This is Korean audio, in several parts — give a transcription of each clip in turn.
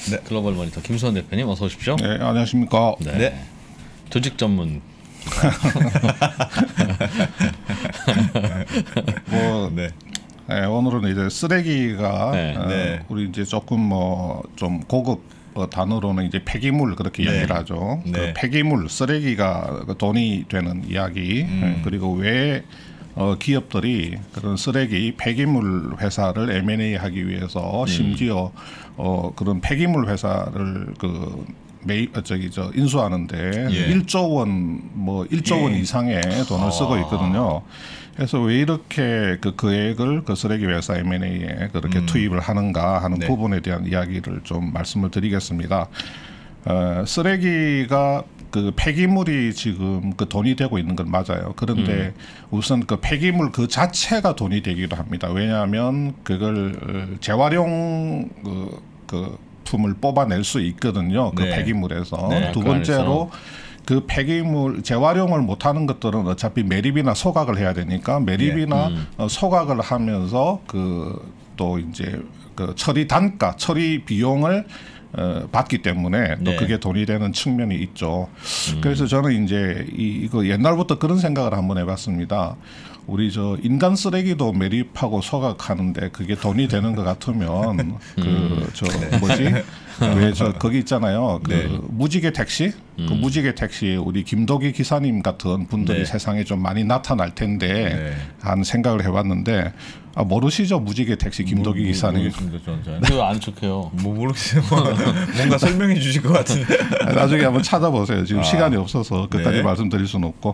네. 글로벌 모니터 김수원 대표님 어서 오십시오. 네, 안녕하십니까. 네. 네. 조직 전문. 네. 네, 오늘은 이제 쓰레기가 네. 우리 이제 조금 뭐 좀 고급 단어로는 이제 폐기물 그렇게 이야기를 하죠. 네. 그 폐기물, 쓰레기가 돈이 되는 이야기. 그리고 왜 기업들이 그런 쓰레기 폐기물 회사를 M&A 하기 위해서 심지어 그런 폐기물 회사를 인수하는데 1조 원 뭐 1조 원 이상의 돈을 쓰고 있거든요. 그래서 왜 이렇게 그 계획을 그 쓰레기 회사 M&A에 그렇게 투입을 하는가 하는 부분에 대한 이야기를 좀 말씀을 드리겠습니다. 쓰레기가 그 폐기물이 지금 그 돈이 되고 있는 건 맞아요. 그런데 우선 그 폐기물 그 자체가 돈이 되기도 합니다. 왜냐하면 그걸 재활용 품을 뽑아낼 수 있거든요. 그 폐기물에서. 네. 두 번째로 그 폐기물 재활용을 못하는 것들은 어차피 매립이나 소각을 해야 되니까 매립이나 소각을 하면서 또 이제 그 처리 단가, 처리 비용을 받기 때문에 또 그게 돈이 되는 측면이 있죠. 그래서 저는 이제 이거 옛날부터 그런 생각을 한번 해봤습니다. 우리 저 인간 쓰레기도 매립하고 소각하는데 그게 돈이 되는 것 같으면 왜 거기 있잖아요. 무지개 택시? 그 무지개 택시에 우리 김도기 기사님 같은 분들이 세상에 좀 많이 나타날 텐데 하는 생각을 해봤는데 모르시죠? 무지개 택시 김도기 기사님. 그거 안 척해요. 뭐 모르겠어요. 뭔가 설명해 주실 것 같은데. 나중에 한번 찾아보세요. 지금 시간이 없어서 그까지 말씀드릴 수는 없고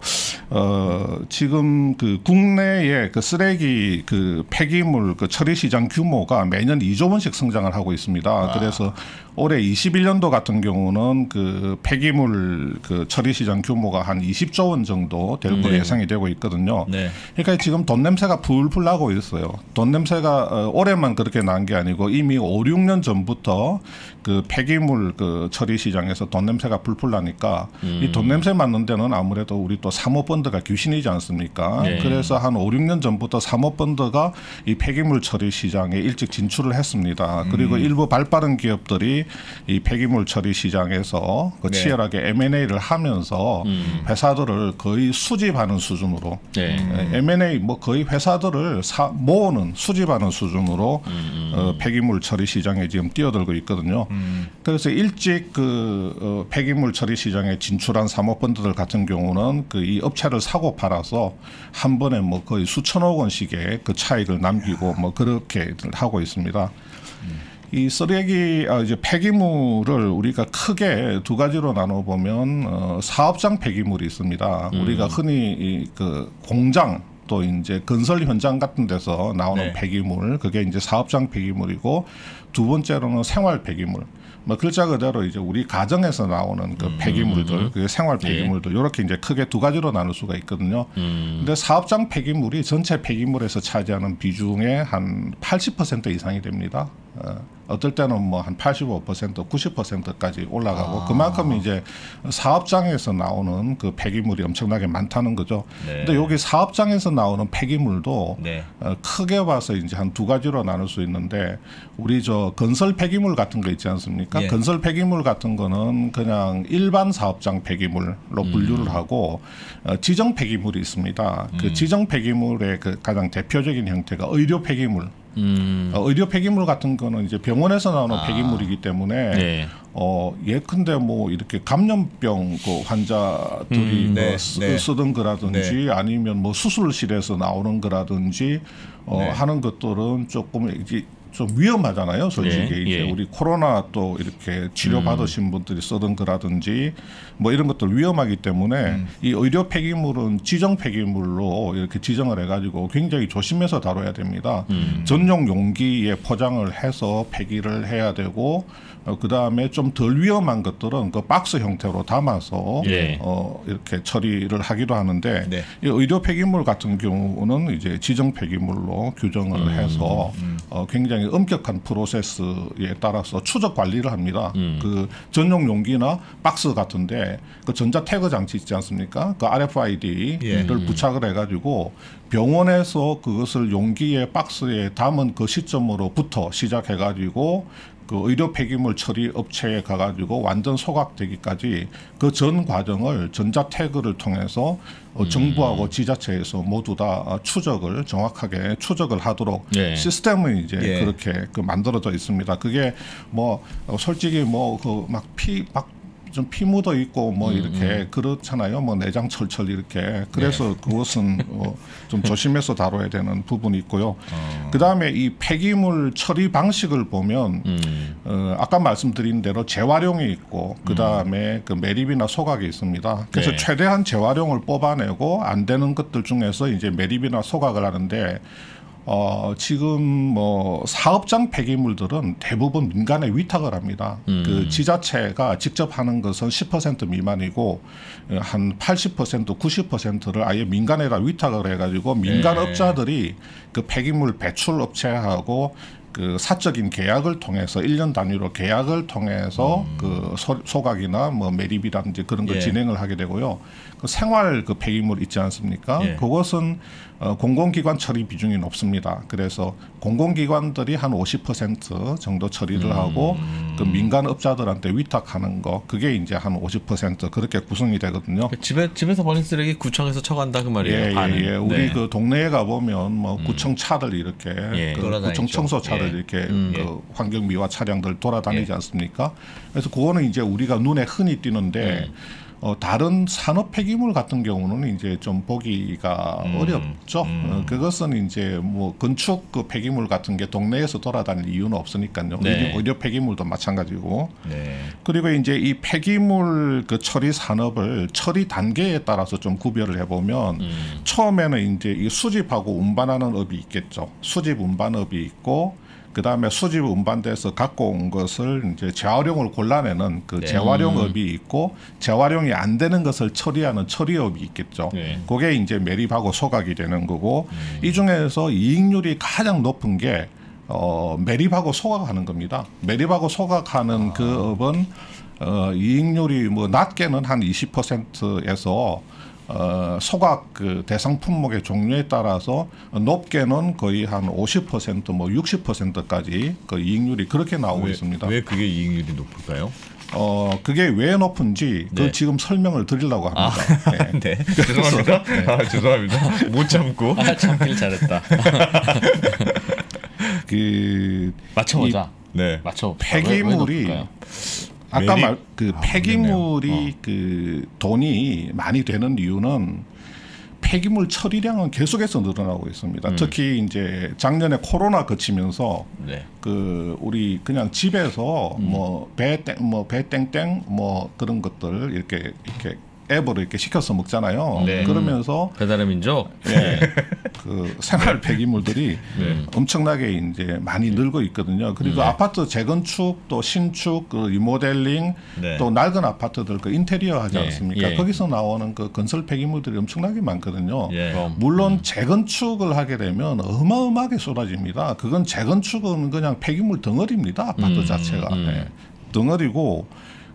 지금 그 국내의 그 쓰레기 그 폐기물 그 처리 시장 규모가 매년 2조 원씩 성장을 하고 있습니다. 그래서 올해 21년도 같은 경우는 그 폐기물 그 처리 시장 규모가 한 20조 원 정도 될 걸로 예상이 되고 있거든요. 그러니까 지금 돈 냄새가 풀풀 나고 있어요. 돈 냄새가 올해만 그렇게 난 게 아니고 이미 5, 6년 전부터 그 폐기물 그 처리 시장에서 돈 냄새가 풀풀 나니까 이 돈 냄새 맡는 데는 아무래도 우리 또 사모펀드가 귀신이지 않습니까? 그래서 한 5, 6년 전부터 사모펀드가 이 폐기물 처리 시장에 일찍 진출을 했습니다. 그리고 일부 발빠른 기업들이 이 폐기물 처리 시장에서 그 치열하게 M&A를 하면서 회사들을 거의 수집하는 수준으로 M&A 뭐 거의 회사들을 모으는 수집하는 수준으로 폐기물 처리 시장에 지금 뛰어들고 있거든요. 그래서 일찍 그 폐기물 처리 시장에 진출한 사모펀드들 같은 경우는 그 이 업체를 사고 팔아서 한 번에 뭐 거의 수천억 원씩의 그 차익을 남기고 뭐 그렇게 하고 있습니다. 이 쓰레기 이제 폐기물을 우리가 크게 두 가지로 나눠 보면 사업장 폐기물이 있습니다. 우리가 흔히 그 공장 또 이제 건설 현장 같은 데서 나오는 폐기물, 그게 이제 사업장 폐기물이고, 두 번째로는 생활 폐기물. 뭐 글자 그대로 이제 우리 가정에서 나오는 그 폐기물들, 그 생활 폐기물들, 이렇게 이제 크게 두 가지로 나눌 수가 있거든요. 근데 사업장 폐기물이 전체 폐기물에서 차지하는 비중의 한 80% 이상이 됩니다. 어떨 때는 뭐 한 85%, 90%까지 올라가고 그만큼 이제 사업장에서 나오는 그 폐기물이 엄청나게 많다는 거죠. 근데 여기 사업장에서 나오는 폐기물도 크게 봐서 이제 한 두 가지로 나눌 수 있는데, 우리 저 건설 폐기물 같은 거 있지 않습니까? 건설 폐기물 같은 거는 그냥 일반 사업장 폐기물로 분류를 하고 지정 폐기물이 있습니다. 그 지정 폐기물의 그 가장 대표적인 형태가 의료 폐기물. 의료 폐기물 같은 거는 이제 병원에서 나오는 폐기물이기 때문에 예컨대 뭐 이렇게 감염병 그 환자들이 쓰던 거라든지 아니면 뭐 수술실에서 나오는 거라든지 하는 것들은 조금 이제 좀 위험하잖아요, 솔직히. 이제 우리 코로나 또 이렇게 치료 받으신 분들이 쓰던 거라든지 뭐 이런 것들 위험하기 때문에 이 의료 폐기물은 지정 폐기물로 이렇게 지정을 해가지고 굉장히 조심해서 다뤄야 됩니다. 전용 용기에 포장을 해서 폐기를 해야 되고, 그 다음에 좀 덜 위험한 것들은 그 박스 형태로 담아서 이렇게 처리를 하기도 하는데, 이 의료 폐기물 같은 경우는 이제 지정 폐기물로 규정을 해서 굉장히 엄격한 프로세스에 따라서 추적 관리를 합니다. 그 전용 용기나 박스 같은데 그 전자 태그 장치 있지 않습니까? 그 RFID를 부착을 해가지고 병원에서 그것을 용기에 박스에 담은 그 시점으로부터 시작해가지고 그 의료 폐기물 처리 업체에 가가지고 완전 소각되기까지 그 전 과정을 전자 태그를 통해서 정부하고 지자체에서 모두 다 정확하게 추적을 하도록 예. 시스템은 이제 예. 그렇게 그 만들어져 있습니다. 그게 뭐 솔직히 뭐 그 막 좀 피 묻어 있고 뭐 이렇게 그렇잖아요. 뭐 내장 철철 이렇게. 그래서 그것은 좀 조심해서 다뤄야 되는 부분이 있고요. 그다음에 이 폐기물 처리 방식을 보면 아까 말씀드린 대로 재활용이 있고 그다음에 그 매립이나 소각이 있습니다. 그래서 네. 최대한 재활용을 뽑아내고 안 되는 것들 중에서 이제 매립이나 소각을 하는데 지금 뭐 사업장 폐기물들은 대부분 민간에 위탁을 합니다. 그 지자체가 직접 하는 것은 10% 미만이고 한 80%, 90%를 아예 민간에다 위탁을 해가지고 민간 업자들이 그 폐기물 배출 업체하고 그 사적인 계약을 통해서 1년 단위로 계약을 통해서 그 소각이나 뭐 매립이라든지 그런 걸 예. 진행을 하게 되고요. 그 생활 그 폐기물 있지 않습니까? 예. 그것은 공공기관 처리 비중이 높습니다. 그래서 공공기관들이 한 50% 정도 처리를 하고 그 민간 업자들한테 위탁하는 거 그게 이제 한 50% 그렇게 구성이 되거든요. 집에서 버린 쓰레기 구청에서 처간다 그 말이에요. 예, 반은. 예. 우리 네. 그 동네에 가 보면 뭐 구청 차들 이렇게 예. 그 돌아다니죠. 구청 청소 차들 예. 이렇게 그 환경미화 차량들 돌아다니지 예. 않습니까? 그래서 그거는 이제 우리가 눈에 흔히 띄는데 다른 산업 폐기물 같은 경우는 이제 좀 보기가 어렵죠. 그것은 이제 뭐 건축 그 폐기물 같은 게 동네에서 돌아다닐 이유는 없으니까요. 네. 의료 폐기물도 마찬가지고. 네. 그리고 이제 이 폐기물 그 처리 산업을 처리 단계에 따라서 좀 구별을 해보면 처음에는 이제 이 수집하고 운반하는 업이 있겠죠. 수집 운반업이 있고 그 다음에 수집 운반돼서 갖고 온 것을 이제 재활용을 골라내는 그 재활용업이 있고 재활용이 안 되는 것을 처리하는 처리업이 있겠죠. 네. 그게 이제 매립하고 소각이 되는 거고 이 중에서 이익률이 가장 높은 게 매립하고 소각하는 겁니다. 매립하고 소각하는 그 업은 이익률이 뭐 낮게는 한 20%에서 소각 그 대상 품목의 종류에 따라서 높게는 거의 한 50% 뭐 60%까지 그 이익률이 그렇게 나오고 있습니다. 왜 그게 이익률이 높을까요? 그게 왜 높은지 네. 그 지금 설명을 드리려고 합니다. 네. 네. 죄송합니다. 죄송합니다. 못 참고. 참길 잘했다. 그 맞춰보자. 네. 맞춰. 폐기물이 아까 매립? 말 그 아, 폐기물이 그 돈이 많이 되는 이유는 폐기물 처리량은 계속해서 늘어나고 있습니다. 특히 이제 작년에 코로나 거치면서 네. 그 우리 그냥 집에서 뭐 배 땡땡 뭐 그런 것들 이렇게 앱으로 이렇게 시켜서 먹잖아요. 네. 그러면서 배달의 민족. 예, 그 생활 폐기물들이 네. 엄청나게 이제 많이 늘고 있거든요. 그리고 아파트 재건축 또 신축 그 리모델링 네. 또 낡은 아파트들 그 인테리어 하지 예, 않습니까? 예. 거기서 나오는 그 건설 폐기물들이 엄청나게 많거든요. 예. 그럼. 물론 재건축을 하게 되면 어마어마하게 쏟아집니다. 그건 재건축은 그냥 폐기물 덩어리입니다. 아파트 자체가 네. 덩어리고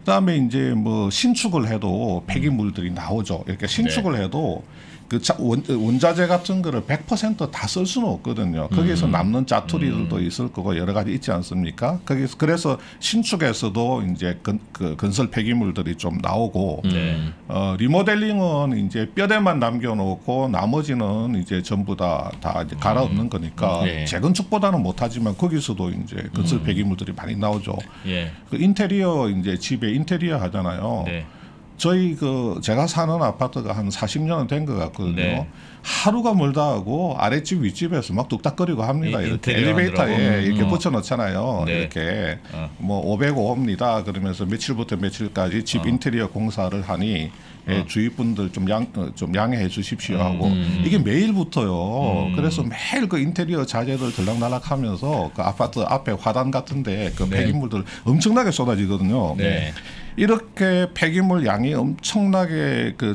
그다음에 이제 뭐 신축을 해도 폐기물들이 나오죠. 이렇게 신축을 해도 그 원자재 같은 거를 100% 다 쓸 수는 없거든요. 거기서 남는 짜투리들도 있을 거고 여러 가지 있지 않습니까? 거기서 그래서 신축에서도 이제 그 건설 폐기물들이 좀 나오고 리모델링은 이제 뼈대만 남겨놓고 나머지는 이제 전부 다 이제 갈아엎는 거니까 네. 재건축보다는 못하지만 거기서도 이제 건설 폐기물들이 많이 나오죠. 예. 그 인테리어 이제 집에 인테리어 하잖아요. 네. 저희 그 제가 사는 아파트가 한 40년은 된 것 같거든요. 네. 하루가 멀다 하고 아랫집 윗집에서 막 뚝딱거리고 합니다. 이렇게 인테리어 엘리베이터에 하느라고? 이렇게 붙여놓잖아요. 네. 이렇게 뭐 505호입니다. 그러면서 며칠부터 며칠까지 집 인테리어 공사를 하니 예, 주위 분들 좀 양해해 주십시오 하고 이게 매일부터요. 그래서 매일 그 인테리어 자재들 들락날락하면서 그 아파트 앞에 화단 같은데 그 폐기물들 엄청나게 쏟아지거든요. 네. 이렇게 폐기물 양이 엄청나게 그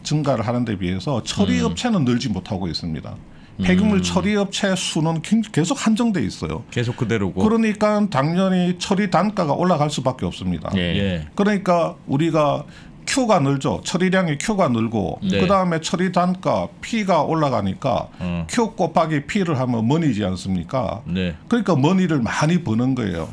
증가를 하는데 비해서 처리 업체는 늘지 못하고 있습니다. 폐기물 처리 업체 수는 계속 한정돼 있어요. 계속 그대로고. 그러니까 당연히 처리 단가가 올라갈 수밖에 없습니다. 예. 예. 그러니까 우리가 Q가 늘죠. 처리량이 Q가 늘고 네. 그다음에 처리 단가 P가 올라가니까 Q 곱하기 P를 하면 머니지 않습니까? 네. 그러니까 머니를 많이 버는 거예요.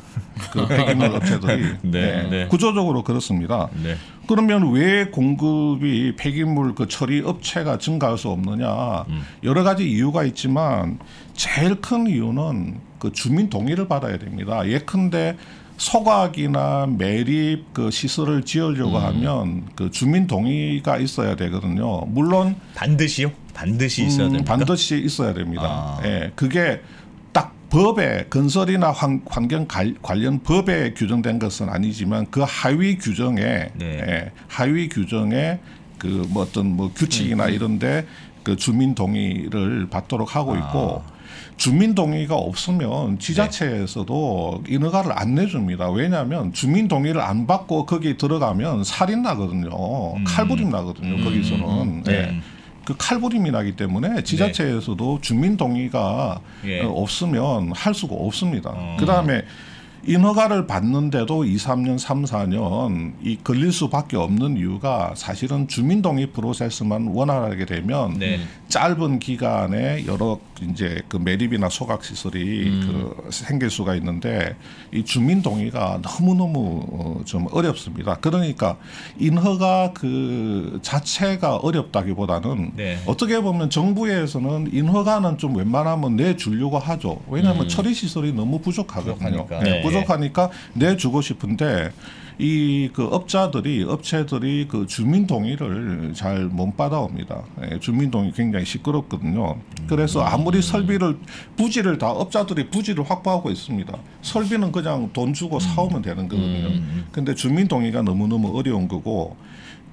그 폐기물 업체들이. 네, 네. 구조적으로 그렇습니다. 네. 그러면 왜 공급이 폐기물 그 처리 업체가 증가할 수 없느냐? 여러 가지 이유가 있지만 제일 큰 이유는 그 주민 동의를 받아야 됩니다. 예컨대 소각이나 매립 그 시설을 지으려고 하면 그 주민 동의가 있어야 되거든요. 물론 반드시요? 반드시 있어야 됩니까? 반드시 있어야 됩니다. 아. 예, 그게 딱 법에 건설이나 환경 관련 법에 규정된 것은 아니지만 그 하위 규정에 네. 예, 하위 규정에 그 뭐 어떤 뭐 규칙이나 이런데 그 주민 동의를 받도록 하고 있고. 주민 동의가 없으면 지자체에서도 인허가를 안 내줍니다. 왜냐하면 주민 동의를 안 받고 거기 들어가면 살인 나거든요. 칼부림 나거든요. 거기서는. 예. 그 칼부림이 나기 때문에 지자체에서도 주민 동의가 예. 없으면 할 수가 없습니다. 그다음에 인허가를 받는데도 2, 3년, 3, 4년 이 걸릴 수밖에 없는 이유가 사실은 주민 동의 프로세스만 원활하게 되면 네. 짧은 기간에 여러 이제 그 매립이나 소각 시설이 그 생길 수가 있는데 이 주민 동의가 너무너무 좀 어렵습니다. 그러니까 인허가 그 자체가 어렵다기보다는 네. 어떻게 보면 정부에서는 인허가는 좀 웬만하면 내주려고 하죠. 왜냐하면 처리 시설이 너무 부족하거든요. 부족하니까. 네, 네. 부족하니까 내주고 싶은데 이 그 업체들이 그 주민 동의를 잘 못 받아옵니다. 예, 주민 동의 굉장히 시끄럽거든요. 그래서 아무리 설비를 부지를 다 업자들이 부지를 확보하고 있습니다. 설비는 그냥 돈 주고 사오면 되는 거거든요. 근데 주민 동의가 너무너무 어려운 거고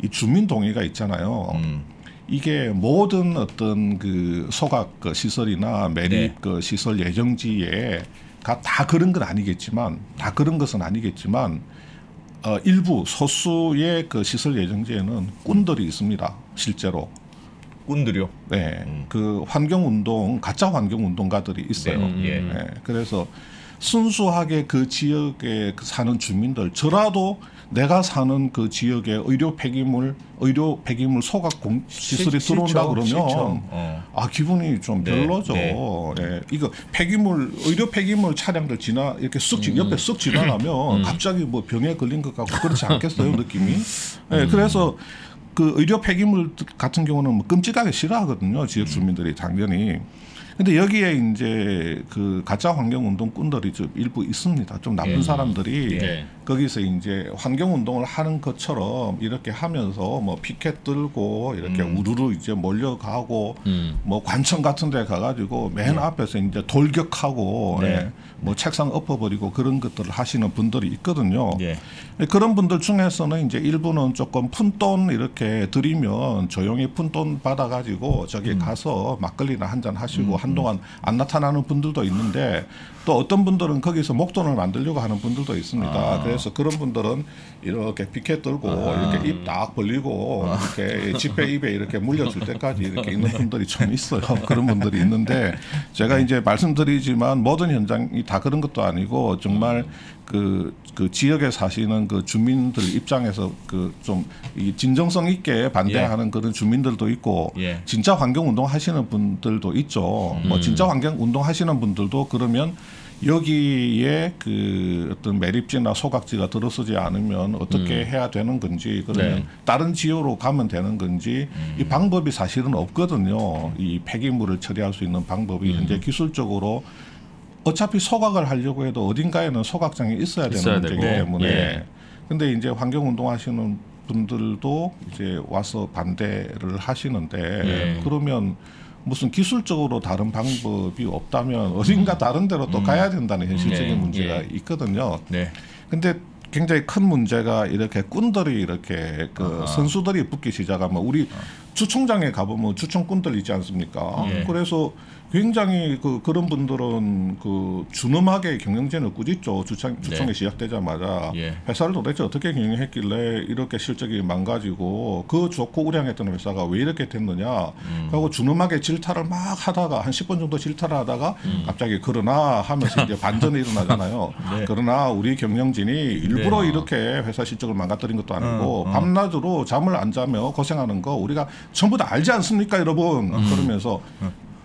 이 주민 동의가 있잖아요. 이게 모든 어떤 그 소각 그 시설이나 매립 네. 그 시설 예정지에 다 그런 건 아니겠지만 다 그런 것은 아니겠지만 일부 소수의 그 시설 예정지에는 꾼들이 있습니다. 실제로. 꾼들이요? 네. 그 환경운동 가짜 환경운동가들이 있어요. 예. 네. 그래서 순수하게 그 지역에 사는 주민들 저라도 내가 사는 그 지역에 의료 폐기물 소각 시설이 들어온다 그러면 아 기분이 좀 네, 별로죠. 네. 네. 이거 의료 폐기물 차량들 이렇게 옆에 쓱 지나가면 갑자기 뭐 병에 걸린 것 같고 그렇지 않겠어요 느낌이? 네, 그래서 그 의료 폐기물 같은 경우는 뭐 끔찍하게 싫어하거든요 지역 주민들이 당연히. 근데 여기에 이제 그 가짜 환경운동꾼들이 좀 일부 있습니다. 좀 나쁜 예. 사람들이 예. 거기서 이제 환경운동을 하는 것처럼 이렇게 하면서 뭐 피켓 들고 이렇게 우르르 이제 몰려가고 뭐 관청 같은 데 가가지고 맨 앞에서 이제 돌격하고 네. 예, 뭐 책상 엎어버리고 그런 것들을 하시는 분들이 있거든요. 예. 그런 분들 중에서는 이제 일부는 조금 푼돈 이렇게 드리면 조용히 푼돈 받아가지고 저기 가서 막걸리나 한잔 하시고 한동안 안 나타나는 분들도 있는데 또 어떤 분들은 거기서 목돈을 만들려고 하는 분들도 있습니다. 그래서 그런 분들은 이렇게 피켓 들고 이렇게 입 딱 벌리고 이렇게 지폐 입에 이렇게 물려줄 때까지 이렇게 있는 분들이 좀 있어요. 그런 분들이 있는데 제가 이제 말씀드리지만 모든 현장이 다 그런 것도 아니고 정말 그 지역에 사시는 그 주민들 입장에서 그 좀 이 진정성 있게 반대하는 그런 주민들도 있고 예. 진짜 환경 운동 하시는 분들도 있죠. 뭐 진짜 환경 운동 하시는 분들도 그러면 여기에 그 어떤 매립지나 소각지가 들어서지 않으면 어떻게 해야 되는 건지 그러면 네. 다른 지역으로 가면 되는 건지 이 방법이 사실은 없거든요. 이 폐기물을 처리할 수 있는 방법이 현재 기술적으로 어차피 소각을 하려고 해도 어딘가에는 소각장이 있어야 되는 문제이기 되고. 때문에 예. 근데 이제 환경운동 하시는 분들도 이제 와서 반대를 하시는데 예. 그러면 무슨 기술적으로 다른 방법이 없다면 어딘가 다른 데로 또 가야 된다는 현실적인 네. 문제가 예. 있거든요. 네. 근데 굉장히 큰 문제가 이렇게 꾼들이 이렇게 그 선수들이 붙기 시작하면 우리 주총장에 가보면 주총꾼들 있지 않습니까? 예. 그래서 굉장히 그런 분들은 그 준엄하게 경영진을 꾸짖죠. 주총이 시작되자마자 예. 회사를 도대체 어떻게 경영했길래 이렇게 실적이 망가지고 그 좋고 우량했던 회사가 왜 이렇게 됐느냐. 그리고 준엄하게 질타를 막 하다가 한 10분 정도 질타를 하다가 갑자기 그러나 하면서 이제 반전이 일어나잖아요. 네. 그러나 우리 경영진이 일부러 네. 이렇게 회사 실적을 망가뜨린 것도 아니고 밤낮으로 잠을 안 자며 고생하는 거 우리가 전부 다 알지 않습니까, 여러분? 그러면서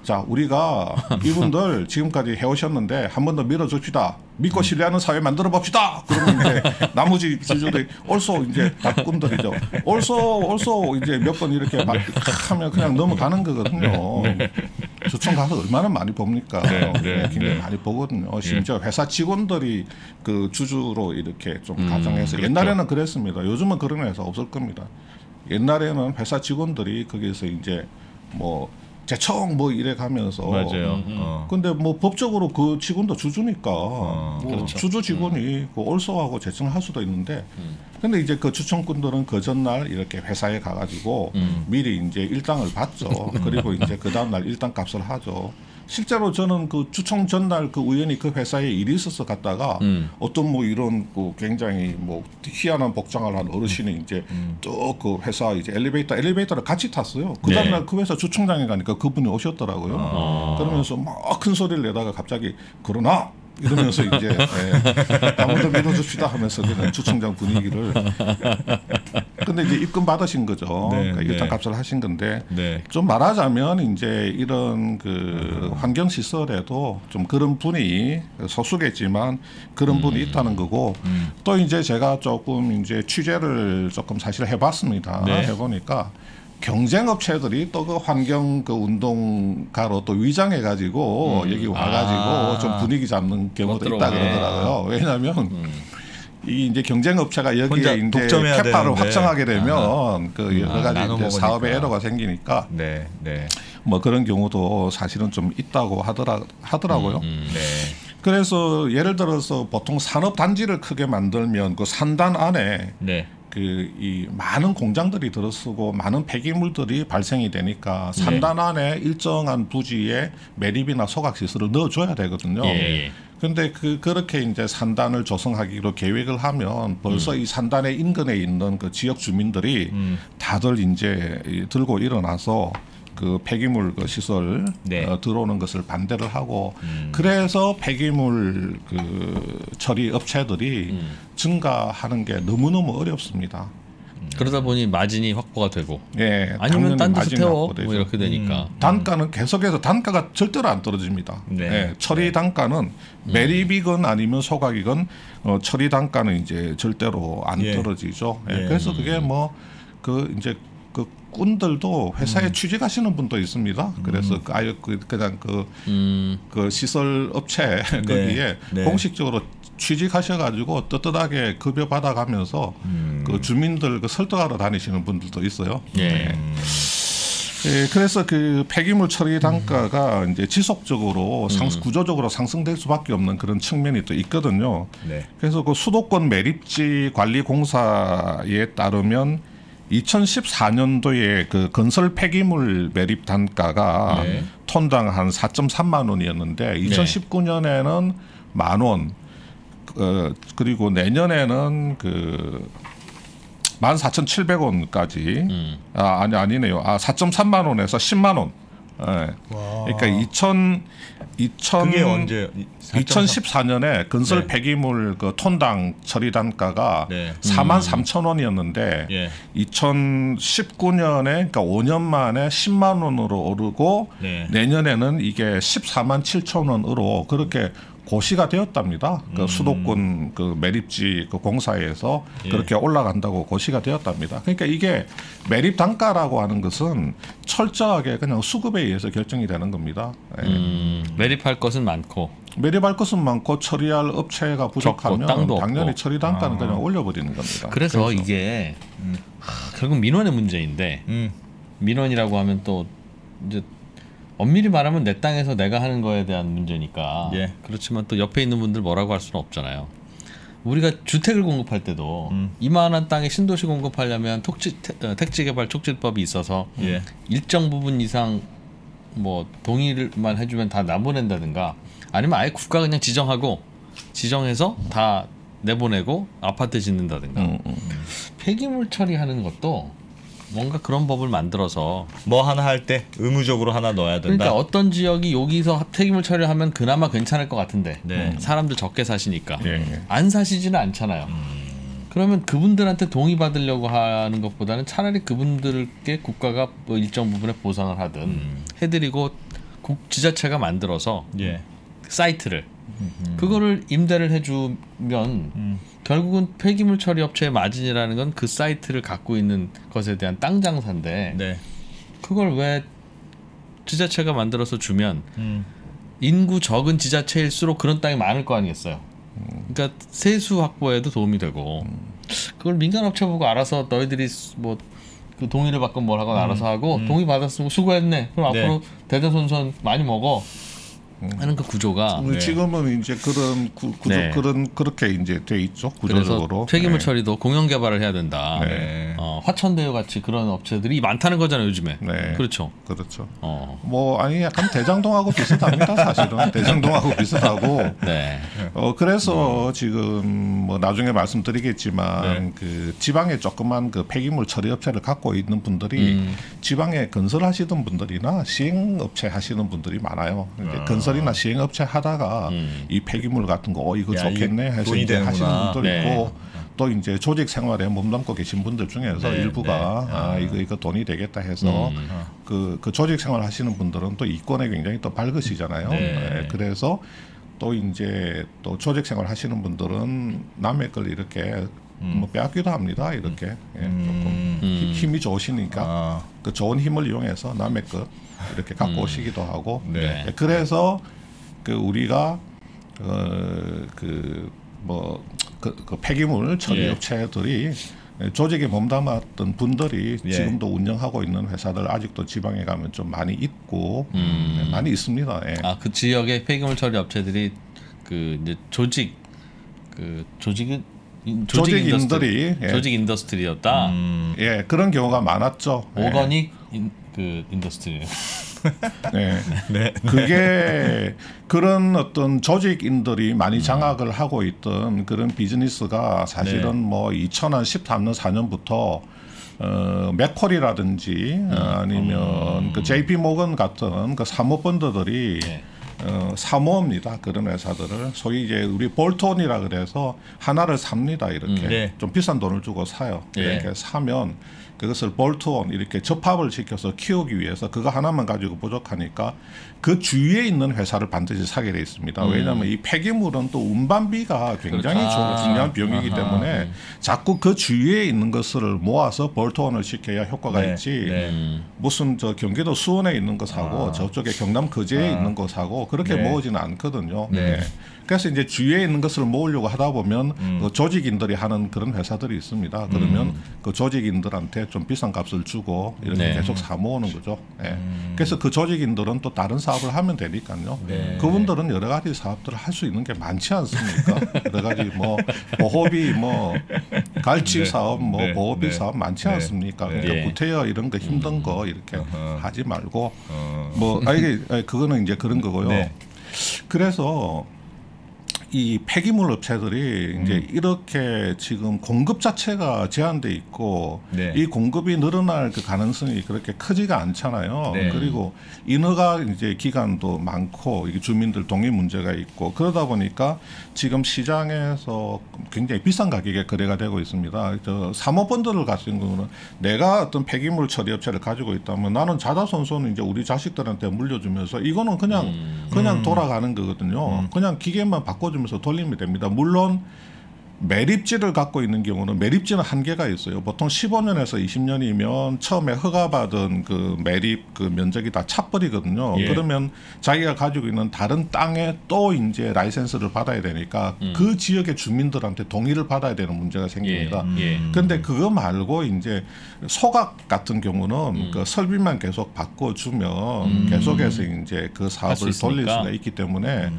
자, 우리가 이분들 지금까지 해오셨는데 한 번 더 밀어줍시다. 믿고 신뢰하는 사회 만들어 봅시다. 그러면 이제 나머지 주주들이 also 이제 닭꾼들이죠. also 이제 몇 번 이렇게 막 하면 그냥 넘어가는 거거든요. 주총 가서 얼마나 많이 봅니까? 굉장히 많이 보거든요. 심지어 회사 직원들이 그 주주로 이렇게 좀 가정해서 그렇죠. 옛날에는 그랬습니다. 요즘은 그런 회사 없을 겁니다. 옛날에는 회사 직원들이 거기서 이제 뭐 재청 뭐 이래 가면서 맞아요. 근데 뭐 법적으로 그 직원도 주주니까 뭐 그렇죠. 주주 직원이 그 올소하고 재청을 할 수도 있는데 근데 이제 그 주총꾼들은 그 전날 이렇게 회사에 가가지고 미리 이제 일당을 받죠. 그리고 이제 그 다음날 일당 값을 하죠. 실제로 저는 그 주총 전날 그 우연히 그 회사에 일이 있어서 갔다가 어떤 뭐 이런 그 굉장히 뭐 희한한 복장을 한 어르신이 이제 또 그 회사 이제 엘리베이터를 같이 탔어요. 그 다음날 그 회사 주총장에 가니까 그분이 오셨더라고요. 그러면서 막 큰 소리를 내다가 갑자기 그러나 이러면서 이제 아무도 믿어줍시다 하면서 그냥 주총장 분위기를 근데 이제 입금 받으신 거죠. 그러니까 일단 값을 하신 건데 좀 말하자면 이제 이런 그 환경 시설에도 좀 그런 분이 소수겠지만 그런 분이 있다는 거고 또 이제 제가 조금 이제 취재를 조금 사실 해봤습니다. 해보니까 경쟁 업체들이 또 그 환경 그 운동가로 또 위장해 가지고 여기 와가지고 좀 분위기 잡는 경우도 있다 그러더라고요. 왜냐하면 이 이제 경쟁 업체가 여기에 이제 캐파를 확정하게 되면 그 여러 가지 이제 사업에 에러가 생기니까 뭐 그런 경우도 사실은 좀 있다고 하더라고요. 그래서 예를 들어서 보통 산업 단지를 크게 만들면 그 산단 안에 그 이 많은 공장들이 들어서고 많은 폐기물들이 발생이 되니까 산단 안에 일정한 부지에 매립이나 소각 시설을 넣어줘야 되거든요. 그런데 그렇게 이제 산단을 조성하기로 계획을 하면 벌써 이 산단의 인근에 있는 그 지역 주민들이 다들 이제 들고 일어나서 그 폐기물 그 시설 들어오는 것을 반대를 하고 그래서 폐기물 그 처리 업체들이 증가하는 게 너무너무 어렵습니다. 그러다 보니 마진이 확보가 되고 당연히 아니면 딴 데서 마진이 태워 확보되죠. 뭐 이렇게 되니까 단가는 계속해서 단가가 절대로 안 떨어집니다. 처리 단가는 매립이건 아니면 소각이건 처리 단가는 이제 절대로 안 떨어지죠. 그래서 그게 뭐 그 이제 그 꾼들도 회사에 취직하시는 분도 있습니다. 그래서 아예 그냥 그 시설 업체 거기에 공식적으로 취직하셔가지고 떳떳하게 급여 받아가면서 그 주민들 그 설득하러 다니시는 분들도 있어요. 그래서 그 폐기물 처리 단가가 이제 지속적으로 구조적으로 상승될 수밖에 없는 그런 측면이 또 있거든요. 그래서 그 수도권 매립지 관리공사에 따르면 2014년도에 그 건설 폐기물 매립 단가가 톤당 한 4.3만 원이었는데 2019년에는 10,000원 그리고 내년에는 그 14,700원까지 아니네요. 4.3만 원에서 10만 원. 그러니까 그게 언제 2014년에 건설 폐기물 그 톤당 처리 단가가 43,000원이었는데 2019년에 그러니까 5년 만에 10만 원으로 오르고 내년에는 이게 147,000원으로 그렇게 고시가 되었답니다. 그 수도권 그 매립지 그 공사에서 그렇게 올라간다고 고시가 되었답니다. 그러니까 이게 매립 단가라고 하는 것은 철저하게 그냥 수급에 의해서 결정이 되는 겁니다. 매립할 것은 많고 매립할 것은 많고 처리할 업체가 부족하면 땅도 당연히 없고. 처리 단가는 그냥 올려버리는 겁니다. 그래서 이게 결국 민원의 문제인데 민원이라고 하면 또 이제 엄밀히 말하면 내 땅에서 내가 하는 거에 대한 문제니까 그렇지만 또 옆에 있는 분들 뭐라고 할 수는 없잖아요. 우리가 주택을 공급할 때도 이만한 땅에 신도시 공급하려면 택지개발 촉진법이 있어서 일정 부분 이상 뭐 동의를만 해주면 다 내보낸다든가 아니면 아예 국가 그냥 지정해서 다 내보내고 아파트 짓는다든가 폐기물 처리하는 것도 뭔가 그런 법을 만들어서 뭐 하나 할 때 의무적으로 하나 넣어야 된다. 그러니까 어떤 지역이 여기서 폐기물 처리를 하면 그나마 괜찮을 것 같은데 네. 사람들 적게 사시니까 예. 안 사시지는 않잖아요. 그러면 그분들한테 동의받으려고 하는 것보다는 차라리 그분들께 국가가 뭐 일정 부분의 보상을 하든 해드리고 지자체가 만들어서 예. 사이트를 그거를 임대를 해주면 결국은 폐기물 처리 업체의 마진이라는 건 그 사이트를 갖고 있는 것에 대한 땅 장사인데 네. 그걸 왜 지자체가 만들어서 주면 인구 적은 지자체일수록 그런 땅이 많을 거 아니겠어요. 그러니까 세수 확보에도 도움이 되고 그걸 민간 업체 보고 알아서 너희들이 뭐 그 동의를 받건 뭘 하건 알아서 하고 동의 받았으면 수고했네. 그럼 네. 앞으로 대대손손 많이 먹어. 하는 그 구조가 네. 지금은 이제 그런 구조 네. 그렇게 이제 돼 있죠 그래서 구조적으로. 폐기물 네. 처리도 공영 개발을 해야 된다. 네. 화천대유 같이 그런 업체들이 많다는 거잖아요 요즘에. 네. 그렇죠. 그렇죠. 뭐 아니 약간 대장동하고 비슷합니다 사실은. 대장동하고 비슷하고. 네. 그래서 지금 뭐 나중에 말씀드리겠지만 네. 그 지방에 조그만 그 폐기물 처리 업체를 갖고 있는 분들이 지방에 건설하시던 분들이나 시행업체 하시는 분들이 많아요. 이제 건설이나 시행업체 하다가 이 폐기물 같은 거 이거 야, 좋겠네 해서 돈이 이제 하시는 되는구나. 분들 네. 있고 또 이제 조직 생활에 몸담고 계신 분들 중에서 네, 일부가 네. 이거 돈이 되겠다 해서 그 조직 생활 하시는 분들은 또 이권에 굉장히 또 밝으시잖아요. 네. 네, 그래서 또 이제 또 조직 생활 하시는 분들은 남의 걸 이렇게 뭐 빼앗기도 합니다. 이렇게 예, 조금 힘이 좋으시니까 그 좋은 힘을 이용해서 남의 것 이렇게 갖고 오시기도 하고. 네. 예, 그래서 그 우리가 그 폐기물 처리 예. 업체들이 조직에 몸담았던 분들이 예. 지금도 운영하고 있는 회사들 아직도 지방에 가면 좀 많이 있고 네, 많이 있습니다. 예. 그 지역의 폐기물 처리 업체들이 그 이제 조직 조직인들이 조직 인더스트리였다. 예, 그런 경우가 많았죠. 예. 오거닉 인더스트리. 네. 네. 그게 그런 어떤 조직인들이 많이 장악을 하고 있던 그런 비즈니스가 사실은 네. 뭐 2013년 4년부터 맥콜이라든지 아니면 그 JP 모건 같은 그 사모펀드들이 네. 사모입니다. 그런 회사들을 소위 이제 우리 볼트온이라 그래서 하나를 삽니다. 이렇게 네. 좀 비싼 돈을 주고 사요. 네. 이렇게 사면 그것을 볼트온 이렇게 접합을 시켜서 키우기 위해서 그거 하나만 가지고 부족하니까 그 주위에 있는 회사를 반드시 사게 돼 있습니다. 왜냐하면 이 폐기물은 또 운반비가 굉장히 그렇죠. 중요한 비용이기 때문에 자꾸 그 주위에 있는 것을 모아서 볼트온을 시켜야 효과가 네. 있지. 네. 무슨 저 경기도 수원에 있는 거 사고 저쪽에 경남 거제에 있는 거 사고 그렇게 네. 모으지는 않거든요. 네. 네. 그래서 이제 주위에 있는 것을 모으려고 하다 보면 그 조직인들이 하는 그런 회사들이 있습니다. 그러면 그 조직인들한테 좀 비싼 값을 주고 이렇게 네. 계속 사 모으는 거죠. 예. 그래서 그 조직인들은 또 다른 사업을 하면 되니까요. 네. 그분들은 여러 가지 사업들을 할 수 있는 게 많지 않습니까? 여러 가지 뭐 보호비 뭐 갈치 네. 사업 뭐 네. 보호비 네. 사업 많지 네. 않습니까? 네. 그러니까 예. 구태여 이런 거 힘든 거 이렇게 하지 말고 뭐 이게 그거는 이제 그런 거고요. 네. 그래서 이 폐기물 업체들이 이제 이렇게 지금 공급 자체가 제한돼 있고 네. 이 공급이 늘어날 그 가능성이 그렇게 크지가 않잖아요. 네. 그리고 인허가 이제 기간도 많고 이게 주민들 동의 문제가 있고 그러다 보니까 지금 시장에서 굉장히 비싼 가격에 거래가 되고 있습니다. 저 사모펀드를 가진 경우는 내가 어떤 폐기물 처리 업체를 가지고 있다면 나는 자자손손 이제 우리 자식들한테 물려주면서 이거는 그냥 돌아가는 거거든요. 그냥 기계만 바꿔주면서 돌리면 됩니다. 물론 매립지를 갖고 있는 경우는 매립지는 한계가 있어요. 보통 15년에서 20년이면 처음에 허가받은 그 매립 그 면적이 다 차버리거든요. 예. 그러면 자기가 가지고 있는 다른 땅에 또 이제 라이센스를 받아야 되니까 그 지역의 주민들한테 동의를 받아야 되는 문제가 생깁니다. 그런데 그거 말고 이제 소각 같은 경우는 그 설비만 계속 바꿔주면 계속해서 이제 그 할수 사업을 돌릴 있으니까. 수가 있기 때문에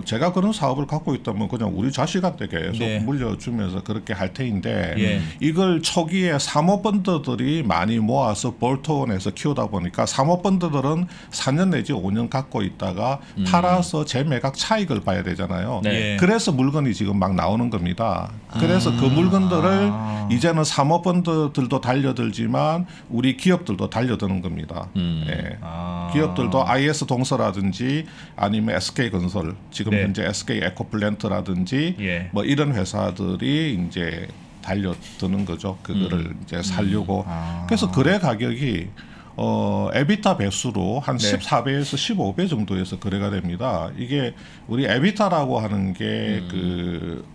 제가 그런 사업을 갖고 있다면 그냥 우리 자식한테 계속 네. 물려주면서 그렇게 할 테인데 예. 이걸 초기에 사모펀드들이 많이 모아서 볼트온에서 키우다 보니까 사모펀드들은 4년 내지 5년 갖고 있다가 팔아서 재매각 차익을 봐야 되잖아요. 네. 예. 그래서 물건이 지금 막 나오는 겁니다. 그래서 그 물건들을 이제는 사모펀드들도 달려들지만 우리 기업들도 달려드는 겁니다. 예. 기업들도 IS 동서라든지 아니면 SK건설 지금 네. 현재 SK 에코플랜트라든지 예. 뭐 이런 회사들이 이제 달려드는 거죠. 그거를 이제 살려고. 그래서 거래 가격이 에비타 배수로 한 네. 14배에서 15배 정도에서 거래가 됩니다. 이게 우리 에비타라고 하는 게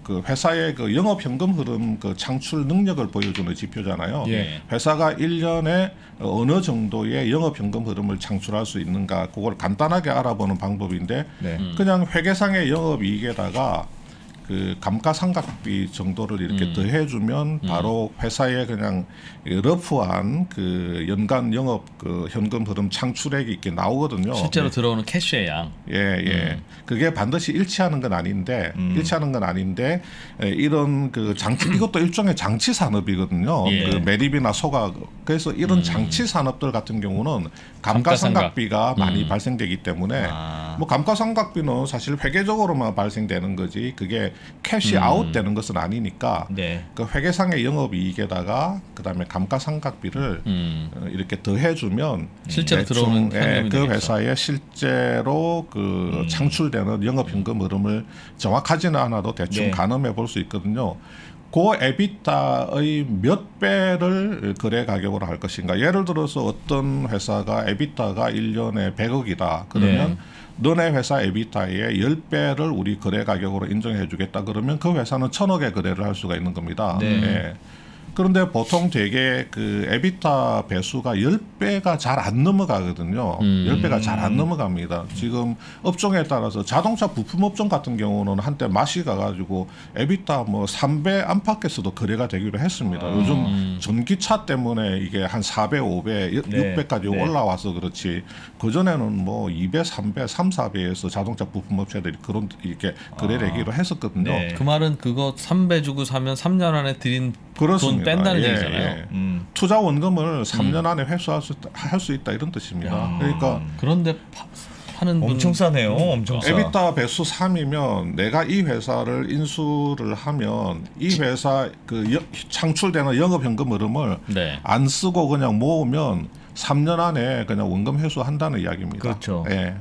그 회사의 그 영업 현금 흐름 그 창출 능력을 보여주는 지표잖아요. 예. 회사가 1년에 어느 정도의 영업 현금 흐름을 창출할 수 있는가 그걸 간단하게 알아보는 방법인데 네. 그냥 회계상의 영업 이익에다가 그 감가상각비 정도를 이렇게 더해주면 바로 회사의 그냥 러프한 그 연간 영업 그 현금 흐름 창출액이 이렇게 나오거든요. 실제로 들어오는 캐시의 양. 예. 그게 반드시 일치하는 건 아닌데 이런 그 장치 이것도 일종의 장치 산업이거든요. 예. 그 매립이나 소각 그래서 이런 장치 산업들 같은 경우는 감가상각비가 많이 발생되기 때문에 뭐 감가상각비는 사실 회계적으로만 발생되는 거지 그게 캐시 아웃 되는 것은 아니니까 네. 그 회계상의 영업이익에다가 그다음에 감가상각비를 이렇게 더해주면 실제로 대충, 들어오는 현금이 그 되겠죠. 회사에 실제로 그 창출되는 영업현금 흐름을 정확하지는 않아도 대충 네. 가늠해 볼 수 있거든요. 그 에비타의 몇 배를 거래 가격으로 할 것인가. 예를 들어서 어떤 회사가 에비타가 1년에 100억이다. 그러면 너네 회사 에비타의 10배를 우리 거래 가격으로 인정해 주겠다. 그러면 그 회사는 1,000억에 거래를 할 수가 있는 겁니다. 네. 예. 그런데 보통 되게 그 에비타 배수가 10배가 잘 안 넘어가거든요. 10배가 잘 안 넘어갑니다. 지금 업종에 따라서 자동차 부품 업종 같은 경우는 한때 맛이 가가지고 에비타 뭐 3배 안팎에서도 거래가 되기로 했습니다. 요즘 전기차 때문에 이게 한 4배, 5배, 네. 6배까지 네. 올라와서 그렇지. 그전에는 뭐 2배, 3배, 3, 4배에서 자동차 부품 업체들이 그런 이렇게 거래되기로 했었거든요. 네. 그 말은 그거 3배 주고 사면 3년 안에 드린 그렇습니다. 돈 뺀다는 예, 얘기잖아요. 예. 투자 원금을 3년 안에 회수할 수 있다 이런 뜻입니다. 그러니까 그런데 파는 분 엄청 싸네요. 엄청 싸. 에비타 배수 3이면 내가 이 회사를 인수를 하면 이 회사 그 창출되는 영업 현금 흐름을 네. 안 쓰고 그냥 모으면 3년 안에 그냥 원금 회수한다는 이야기입니다. 그렇죠. 예.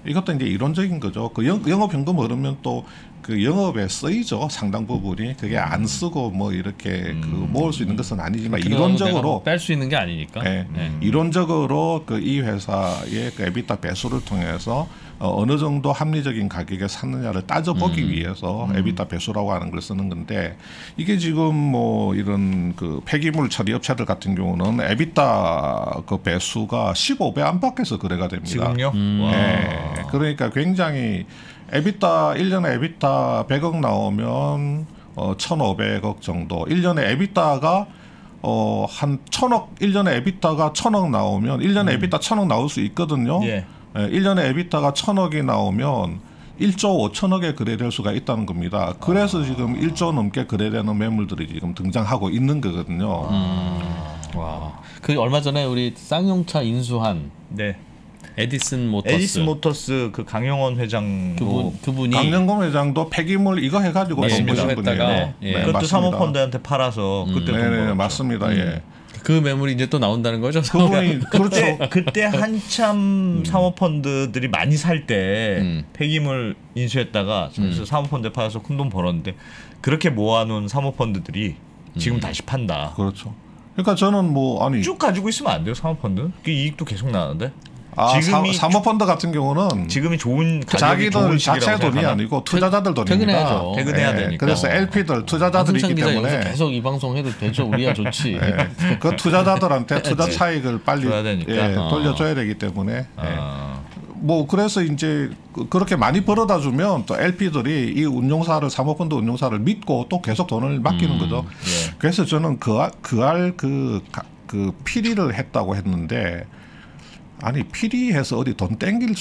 이것도 이제 이론적인 거죠. 그 영업 현금 흐르면 또 그 영업에 쓰이죠. 상당 부분이 그게 안 쓰고 뭐 이렇게 그 모을 수 있는 것은 아니지만 이론적으로 뺄 수 있는 게 아니니까. 예, 이론적으로 그 이 회사의 그 에비타 배수를 통해서 어느 정도 합리적인 가격에 샀느냐를 따져보기 위해서 에비타 배수라고 하는 걸 쓰는 건데 이게 지금 뭐 이런 그 폐기물 처리 업체들 같은 경우는 에비타 그 배수가 15배 안팎에서 거래가 됩니다. 지금요? 예, 그러니까 굉장히 에비타 1년에 에비타 100억 나오면 1,500억 정도. 1년에 에비타가 한 1,000억 1년에 에비타가 1,000억 나오면 1년에 에비타 1,000억 나올 수 있거든요. 예. 1년에 에비타가 1,000억이 나오면 1조 5천억에 거래될 수가 있다는 겁니다. 그래서 지금 1조 넘게 거래되는 매물들이 지금 등장하고 있는 거거든요. 와. 그 얼마 전에 우리 쌍용차 인수한 네. 에디슨 모터스. 에디슨 모터스 그 강영원 회장 그분이 강영검 회장도 폐기물 이거 해가지고 맞습니다. 돈 버신 분이에요. 했다가, 예. 그것도 맞습니다. 사모펀드한테 팔아서 그때 돈 네네 벌었죠. 맞습니다. 예. 그 매물이 이제 또 나온다는 거죠. 그분이 그렇죠. 그때 한참 사모펀드들이 많이 살 때 폐기물 인수했다가 그래서 사모펀드에 팔아서 큰 돈 벌었는데 그렇게 모아놓은 사모펀드들이 지금 다시 판다. 그렇죠. 그러니까 저는 뭐 아니 쭉 가지고 있으면 안 돼요 사모펀드? 그 이익도 계속 나는데. 지금이 사모펀드 같은 경우는 지금이 좋은 가격이 자기들 좋은 시기라고 자체 돈이 생각하나? 아니고 투자자들 돈입니다. 퇴근해야죠. 퇴근해야 예, 되니까. 그래서 LP들 투자자들이 있기 안승찬 기자 여기서 때문에 계속 이 방송 해도 되죠. 우리야 좋지. 예, 그 투자자들한테 투자 차익을 빨리 줘야 되니까. 예, 돌려줘야 되기 때문에 아. 뭐 그래서 이제 그렇게 많이 벌어다 주면 또 LP들이 이 운용사를 사모펀드 운용사를 믿고 또 계속 돈을 맡기는 거죠. 예. 그래서 저는 그 피리를 했다고 했는데 아니 PD해서 어디 돈 땡길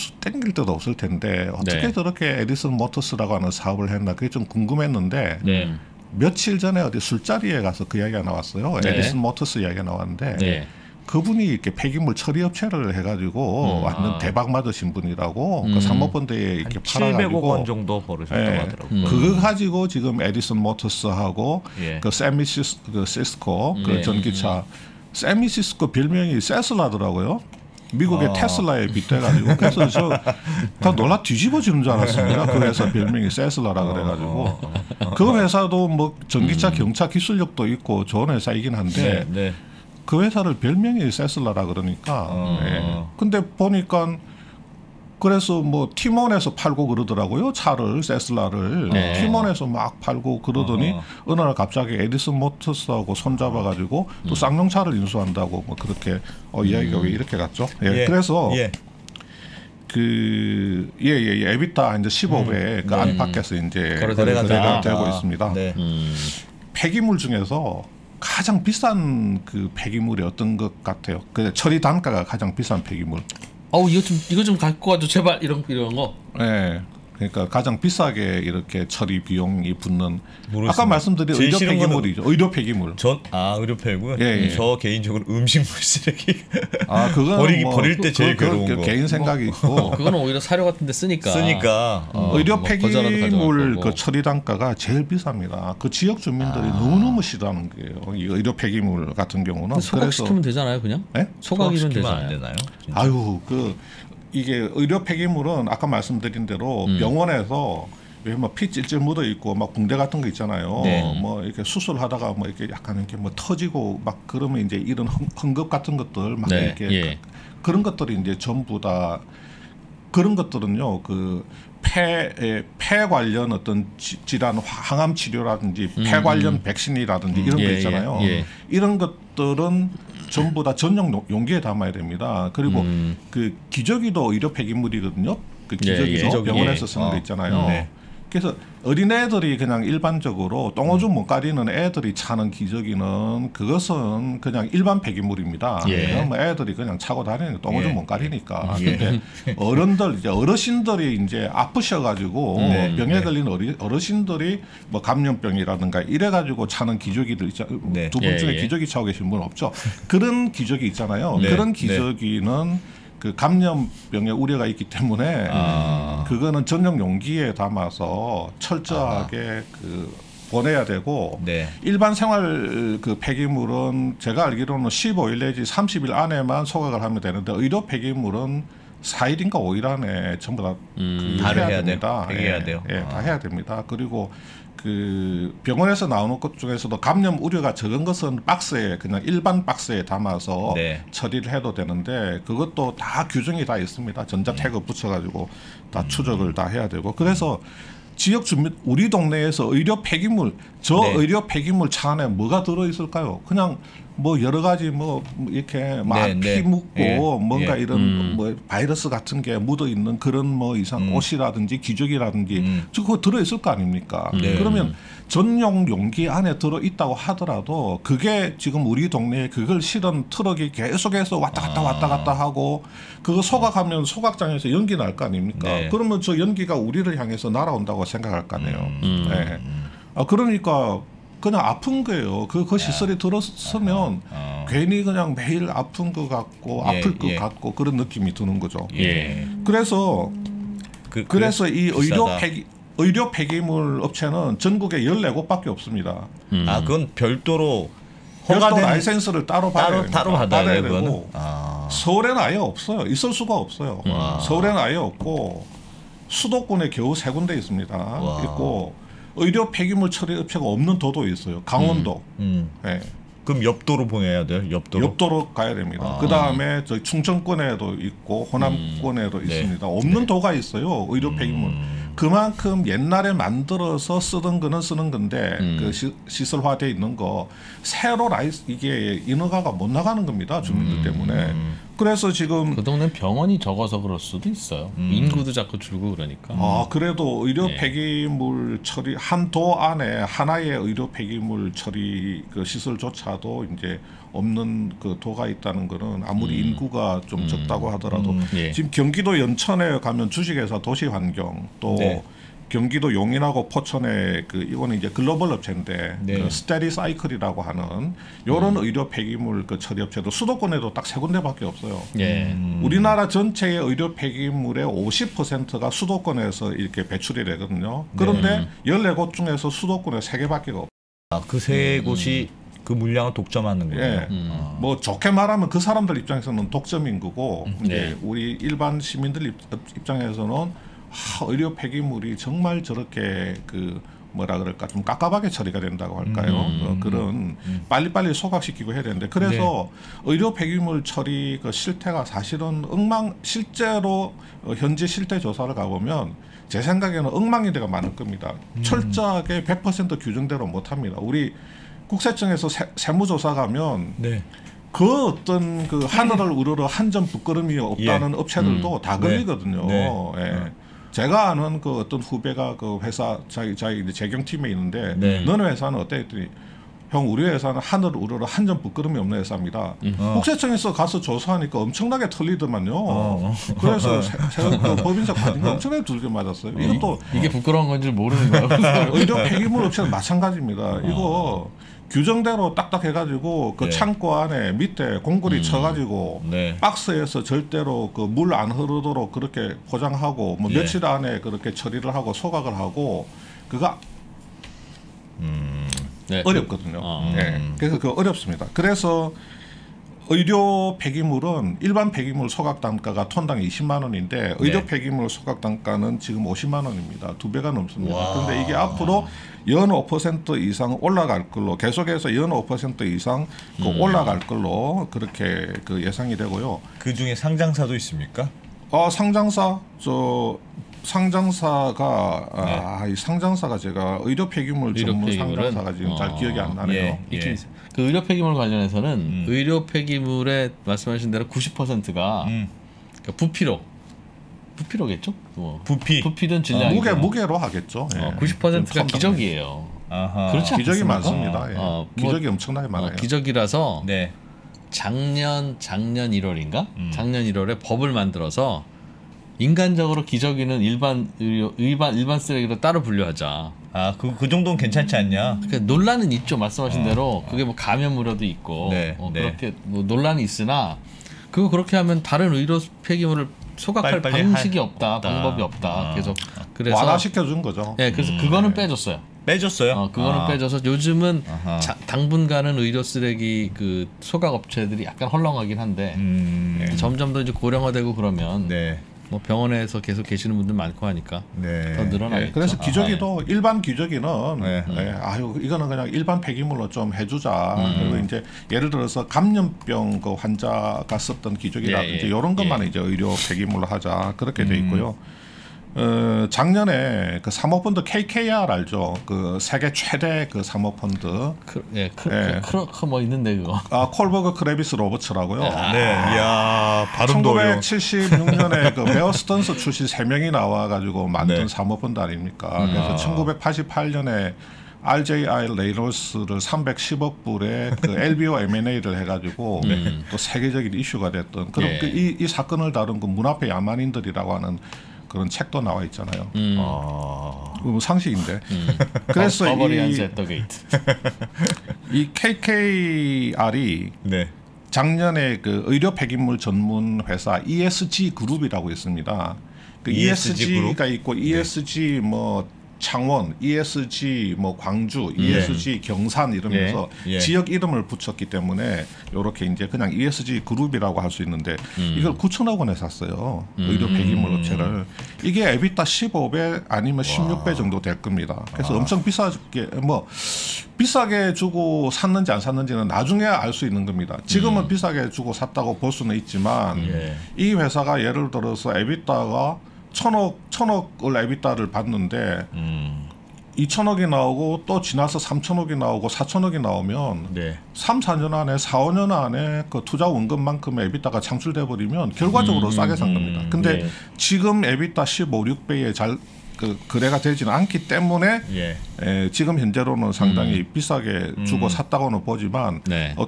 데도 없을 텐데 어떻게 네. 저렇게 에디슨 모터스라고 하는 사업을 했나 그게 좀 궁금했는데 네. 며칠 전에 어디 술자리에 가서 그 이야기가 나왔어요. 네. 에디슨 모터스 이야기가 나왔는데 네. 그분이 이렇게 폐기물 처리 업체를 해가지고 완전 대박 맞으신 분이라고 그 사모펀드에 이렇게 700억 원 팔아가지고 정도 벌으셨다고 예, 하더라고요. 그거 가지고 지금 에디슨 모터스하고 예. 그 샌미시스코 그 네. 전기차 샌미시스코 별명이 세슬라더라고요. 미국의 아. 테슬라에 빗대가지고 그래서 저 다 놀라 뒤집어지는 줄 알았습니다. 그 회사 별명이 세슬라라 그래가지고 그 회사도 뭐 전기차 경차 기술력도 있고 좋은 회사이긴 한데 네. 네. 그 회사를 별명이 세슬라라 그러니까 예. 근데 보니까 그래서 뭐 티몬에서 팔고 그러더라고요. 차를 세슬라를 네. 티몬에서 막 팔고 그러더니 어느 날 갑자기 에디슨 모터스하고 손잡아가지고 또 쌍용차를 인수한다고 뭐 그렇게 이야기가 왜 이렇게 갔죠? 예. 그래서 예. 그 에비타 이제 15배 그 안팎에서 이제 거래가 되고 있습니다. 네. 폐기물 중에서 가장 비싼 그 폐기물이 어떤 것 같아요? 그 처리 단가가 가장 비싼 폐기물. 이거 좀 갖고 와줘 제발 이런 거. 네. 그러니까 가장 비싸게 이렇게 처리 비용이 붙는 모르겠습니다. 아까 말씀드린 제일 의료 싫은 폐기물이죠. 의료 폐기물. 의료 폐기물. 예. 저 개인적으로 음식물 쓰레기. 그거는 버릴 때 제일 괴로운 거. 개인 생각이 있고. 그거는 오히려 사료 같은데 쓰니까. 의료 뭐 거저라도 폐기물 가져갈 그 거고. 처리 단가가 제일 비쌉니다. 그 지역 주민들이 너무너무 싫어하는 거예요. 이 의료 폐기물 같은 경우는. 소각시키면 되잖아요, 그냥. 네? 소각이면 안 되잖아요. 되나요? 아유 이게 의료 폐기물은 아까 말씀드린 대로 병원에서 왜 뭐 피 찔찔 묻어 있고 막 붕대 같은 거 있잖아요. 네. 뭐 이렇게 수술하다가 뭐 이렇게 약간 이렇게 뭐 터지고 막 그러면 이제 이런 헝겊 같은 것들 막 네. 이렇게 예. 그런 것들이 이제 전부 다 그런 것들은요 그 폐 관련 어떤 질환 항암 치료라든지 폐 관련 백신이라든지 이런 거 있잖아요. 이런 것들은 전부 다 전용 용기에 담아야 됩니다. 그리고 그 기저귀도 의료 폐기물이거든요. 그 기저귀도 병원에서 쓰는 거 있잖아요. 네. 그래서 어린애들이 그냥 일반적으로 똥오줌 못 가리는 애들이 차는 기저귀는 그것은 그냥 일반 폐기물입니다. 그럼 애들이 그냥 차고 다니는 똥오줌 못 가리니까. 근데 어른들 이제 어르신들이 이제 아프셔가지고 병에 걸린 어르신들이 뭐 감염병이라든가 이래가지고 차는 기저귀들 있잖아요. 두 분 중에 기저귀 차고 계신 분 없죠? 그런 기저귀 있잖아요. 그런 기저귀는 그 감염병의 우려가 있기 때문에 그거는 전용 용기에 담아서 철저하게 그 보내야 되고 일반 생활 그 폐기물은 제가 알기로는 15일 내지 30일 안에만 소각을 하면 되는데 의료 폐기물은 4일인가 5일 안에 전부 다 해야 됩니다. 폐기해야 돼요. 다 해야 됩니다. 그리고 그 병원에서 나오는 것 중에서도 감염 우려가 적은 것은 박스에 그냥 일반 박스에 담아서 처리를 해도 되는데 그것도 다 규정이 다 있습니다. 전자 태그 붙여가지고 다 추적을 다 해야 되고 그래서 지역 주민 우리 동네에서 의료 폐기물 의료 폐기물 차 안에 뭐가 들어 있을까요? 그냥 뭐 여러 가지 뭐 이렇게 막 피 묻고 뭔가 이런 뭐 바이러스 같은 게 묻어 있는 그런 뭐 이상 옷이라든지 기저귀라든지 그거 들어 있을 거 아닙니까? 그러면 전용 용기 안에 들어 있다고 하더라도 그게 지금 우리 동네에 그걸 실은 트럭이 계속해서 왔다 갔다 하고 그거 소각하면 소각장에서 연기 날 거 아닙니까? 그러면 저 연기가 우리를 향해서 날아온다고 생각할 거 아니에요. 그러니까 그냥 아픈 거예요. 그 시설에 들었으면 괜히 그냥 매일 아픈 것 같고 아플 것 같고 그런 느낌이 드는 거죠. 그래서 그래서 이 의료 폐기물 업체는 전국에 14곳밖에 없습니다. 그건 별도로 허가된 라이센스를 따로 받아야 되고 서울에는 아예 없어요. 있을 수가 없어요. 서울에는 아예 없고 수도권에 겨우 3군데 있습니다. 있고 의료 폐기물 처리 업체가 없는 도도 있어요. 강원도. 그럼 옆도로 보내야 돼요? 옆도로 가야 됩니다. 그 다음에 저희 충청권에도 있고 호남권에도 있습니다. 없는 도가 있어요. 의료 폐기물. 그만큼 옛날에 만들어서 쓰던 거는 쓰는 건데 그 시설화되어 있는 거 새로 이게 인허가가 못 나가는 겁니다. 주민들 때문에. 그래서 지금 그 동네는 병원이 적어서 그럴 수도 있어요. 인구도 자꾸 줄고 그러니까. 그래도 의료 폐기물 처리 한 도 안에 하나의 의료 폐기물 처리 그 시설조차도 이제 없는 그 도가 있다는 거는 아무리 인구가 좀 적다고 하더라도 지금 경기도 연천에 가면 주식회사 도시환경 또 경기도 용인하고 포천에 그 이거는 이제 글로벌 업체인데 그 스테리사이클이라고 하는 이런 의료 폐기물 그 처리 업체도 수도권에도 딱 3군데밖에 없어요. 우리나라 전체의 의료 폐기물의 50%가 수도권에서 이렇게 배출이 되거든요. 그런데 14곳 중에서 수도권에 3개밖에 없어요. 그 3곳이 그 물량을 독점하는 거예요. 뭐 좋게 말하면 그 사람들 입장에서는 독점인 거고 이제 우리 일반 시민들 입장에서는 의료 폐기물이 정말 저렇게 그 뭐라 그럴까 좀 깝깝하게 처리가 된다고 할까요? 그런 빨리빨리 소각시키고 해야 되는데 그래서 의료 폐기물 처리 그 실태가 사실은 실제로 현지 실태 조사를 가보면 제 생각에는 엉망인 데가 많을 겁니다. 철저하게 100% 규정대로 못합니다. 우리 국세청에서 세무조사 가면 그 어떤 그 하늘을 우러러 한 점 부끄럼이 없다는 업체들도 다 걸리거든요. 제가 아는 그 어떤 후배가 그 회사 자기 재경팀에 있는데 너네 회사는 어때 했더니 형 우리 회사는 하늘 우러러 한 점 부끄럼이 없는 회사입니다. 국세청에서 가서 조사하니까 엄청나게 털리더만요. 그래서 그 법인세 받은 거 엄청나게 두들겨 맞았어요. 이것도 이게 부끄러운 건지 모르는 거예요. 의료 폐기물 업체는 마찬가지입니다. 이거 규정대로 딱딱 해가지고 그 창고 안에 밑에 공구리 쳐가지고 박스에서 절대로 그 물 안 흐르도록 그렇게 포장하고 뭐 며칠 안에 그렇게 처리를 하고 소각을 하고 그거 어렵거든요. 그래서 그거 어렵습니다. 그래서 의료 폐기물은 일반 폐기물 소각 단가가 톤당 20만 원인데 의료 폐기물 소각 단가는 지금 50만 원입니다. 2배가 넘습니다. 그런데 이게 앞으로 연 5% 이상 올라갈 걸로 계속해서 연 5% 이상 그 올라갈 걸로 그렇게 그 예상이 되고요. 그 중에 상장사도 있습니까? 상장사가 이 상장사가 제가 의료 폐기물 전문 상장사가 지금 잘 기억이 안 나네요. 그 의료 폐기물 관련해서는 의료 폐기물의 말씀하신 대로 90%가 그러니까 부피로겠죠? 뭐 부피든 질량 무게로 하겠죠. 90%가 기적이에요. 그렇지 않습니까? 기적이 많습니다. 기적이 엄청나게 많아요. 기적이라서 작년 1월인가? 작년 1월에 법을 만들어서 인간적으로 기저귀는 일반 쓰레기로 따로 분류하자. 그 정도는 괜찮지 않냐? 그러니까 논란은 있죠. 말씀하신 대로 그게 뭐 감염 우려도 있고 그렇게 뭐 논란이 있으나 그거 그렇게 하면 다른 의료 폐기물을 소각할 방식이 없다, 방법이 없다. 그래서 완화시켜 준 거죠. 그래서 그거는 빼줬어요. 그거는 빼줘서 요즘은 당분간은 의료 쓰레기 그 소각 업체들이 약간 헐렁하긴 한데 점점 더 이제 고령화되고 그러면 뭐 병원에서 계속 계시는 분들 많고 하니까 더 늘어나겠죠. 그래서 기저귀도 일반 기저귀는 이거는 그냥 일반 폐기물로 좀 해주자. 그리고 이제 예를 들어서 감염병 그 환자가 썼던 기저귀라든지 이런 것만 이제 의료 폐기물로 하자 그렇게 돼 있고요. 작년에 그 사모펀드 KKR 알죠? 그 세계 최대 그 사모펀드. 뭐 있는데 그거. 콜버그 크레비스 로버츠라고요. 이야, 발음도 1976년에 그 베어 스턴스 출신 3명이 나와가지고 만든 사모펀드 아닙니까? 그래서 1988년에 RJI 레이놀스를 310억 불에 그 LBO M&A를 해가지고 또 세계적인 이슈가 됐던 그런 이 사건을 다룬 그 문 앞의 야만인들이라고 하는 그런 책도 나와 있잖아요. 뭐 상식인데. 그래서 이 KKR이 작년에 그 의료 폐기물 전문 회사 ESG 그룹이라고 있습니다. 그 ESG가 있고 ESG 뭐 창원, ESG 뭐 광주, ESG 경산 이러면서 지역 이름을 붙였기 때문에 이렇게 이제 그냥 ESG 그룹이라고 할 수 있는데 이걸 9천억 원에 샀어요. 의료 폐기물 업체를. 이게 에비타 15배 아니면 16배 정도 될 겁니다. 그래서 엄청 비싸게 주고 샀는지 안 샀는지는 나중에 알 수 있는 겁니다. 지금은 비싸게 주고 샀다고 볼 수는 있지만 이 회사가 예를 들어서 에비타가 천억을 에비타를 받는데 2천억이 나오고 또 지나서 3천억이 나오고 4천억이 나오면 3, 4년 안에 4, 5년 안에 그 투자 원금만큼의 에비타가 창출돼 버리면 결과적으로 싸게 산 겁니다. 근데 지금 에비타 15, 6배에 잘 거래가 되지는 않기 때문에 지금 현재로는 상당히 비싸게 주고 샀다고는 보지만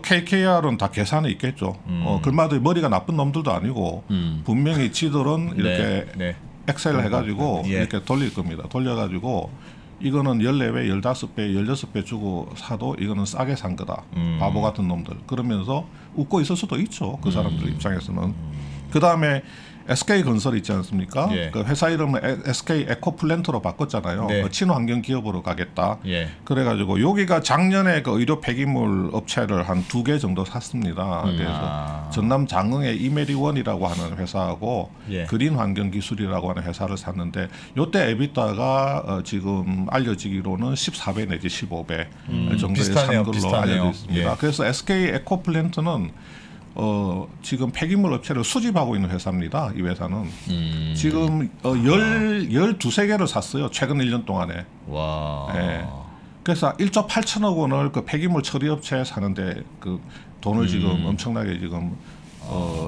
KKR은 다 계산이 있겠죠. 글마들 머리가 나쁜 놈들도 아니고 분명히 지들은 이렇게 엑셀 해가지고 이렇게 돌릴 겁니다. 돌려가지고 이거는 14배, 15배, 16배 주고 사도 이거는 싸게 산 거다. 바보 같은 놈들. 그러면서 웃고 있을 수도 있죠. 그 사람들 입장에서는. 그다음에 SK건설 있지 않습니까? 그 회사 이름을 SK 에코플랜트로 바꿨잖아요. 친환경 기업으로 가겠다. 그래가지고 여기가 작년에 그 의료 폐기물 업체를 한 2개 정도 샀습니다. 그래서 전남 장흥의 이메리원이라고 하는 회사하고 그린 환경 기술이라고 하는 회사를 샀는데 요때 에비타가 지금 알려지기로는 14배 내지 15배 정도에 산 걸로 알려져 있습니다. 그래서 SK 에코플랜트는 지금 폐기물 업체를 수집하고 있는 회사입니다. 이 회사는. 지금 12개를 샀어요. 최근 1년 동안에. 와. 그래서 1조 8천억 원을 그 폐기물 처리 업체에 사는데 그 돈을 지금 엄청나게 지금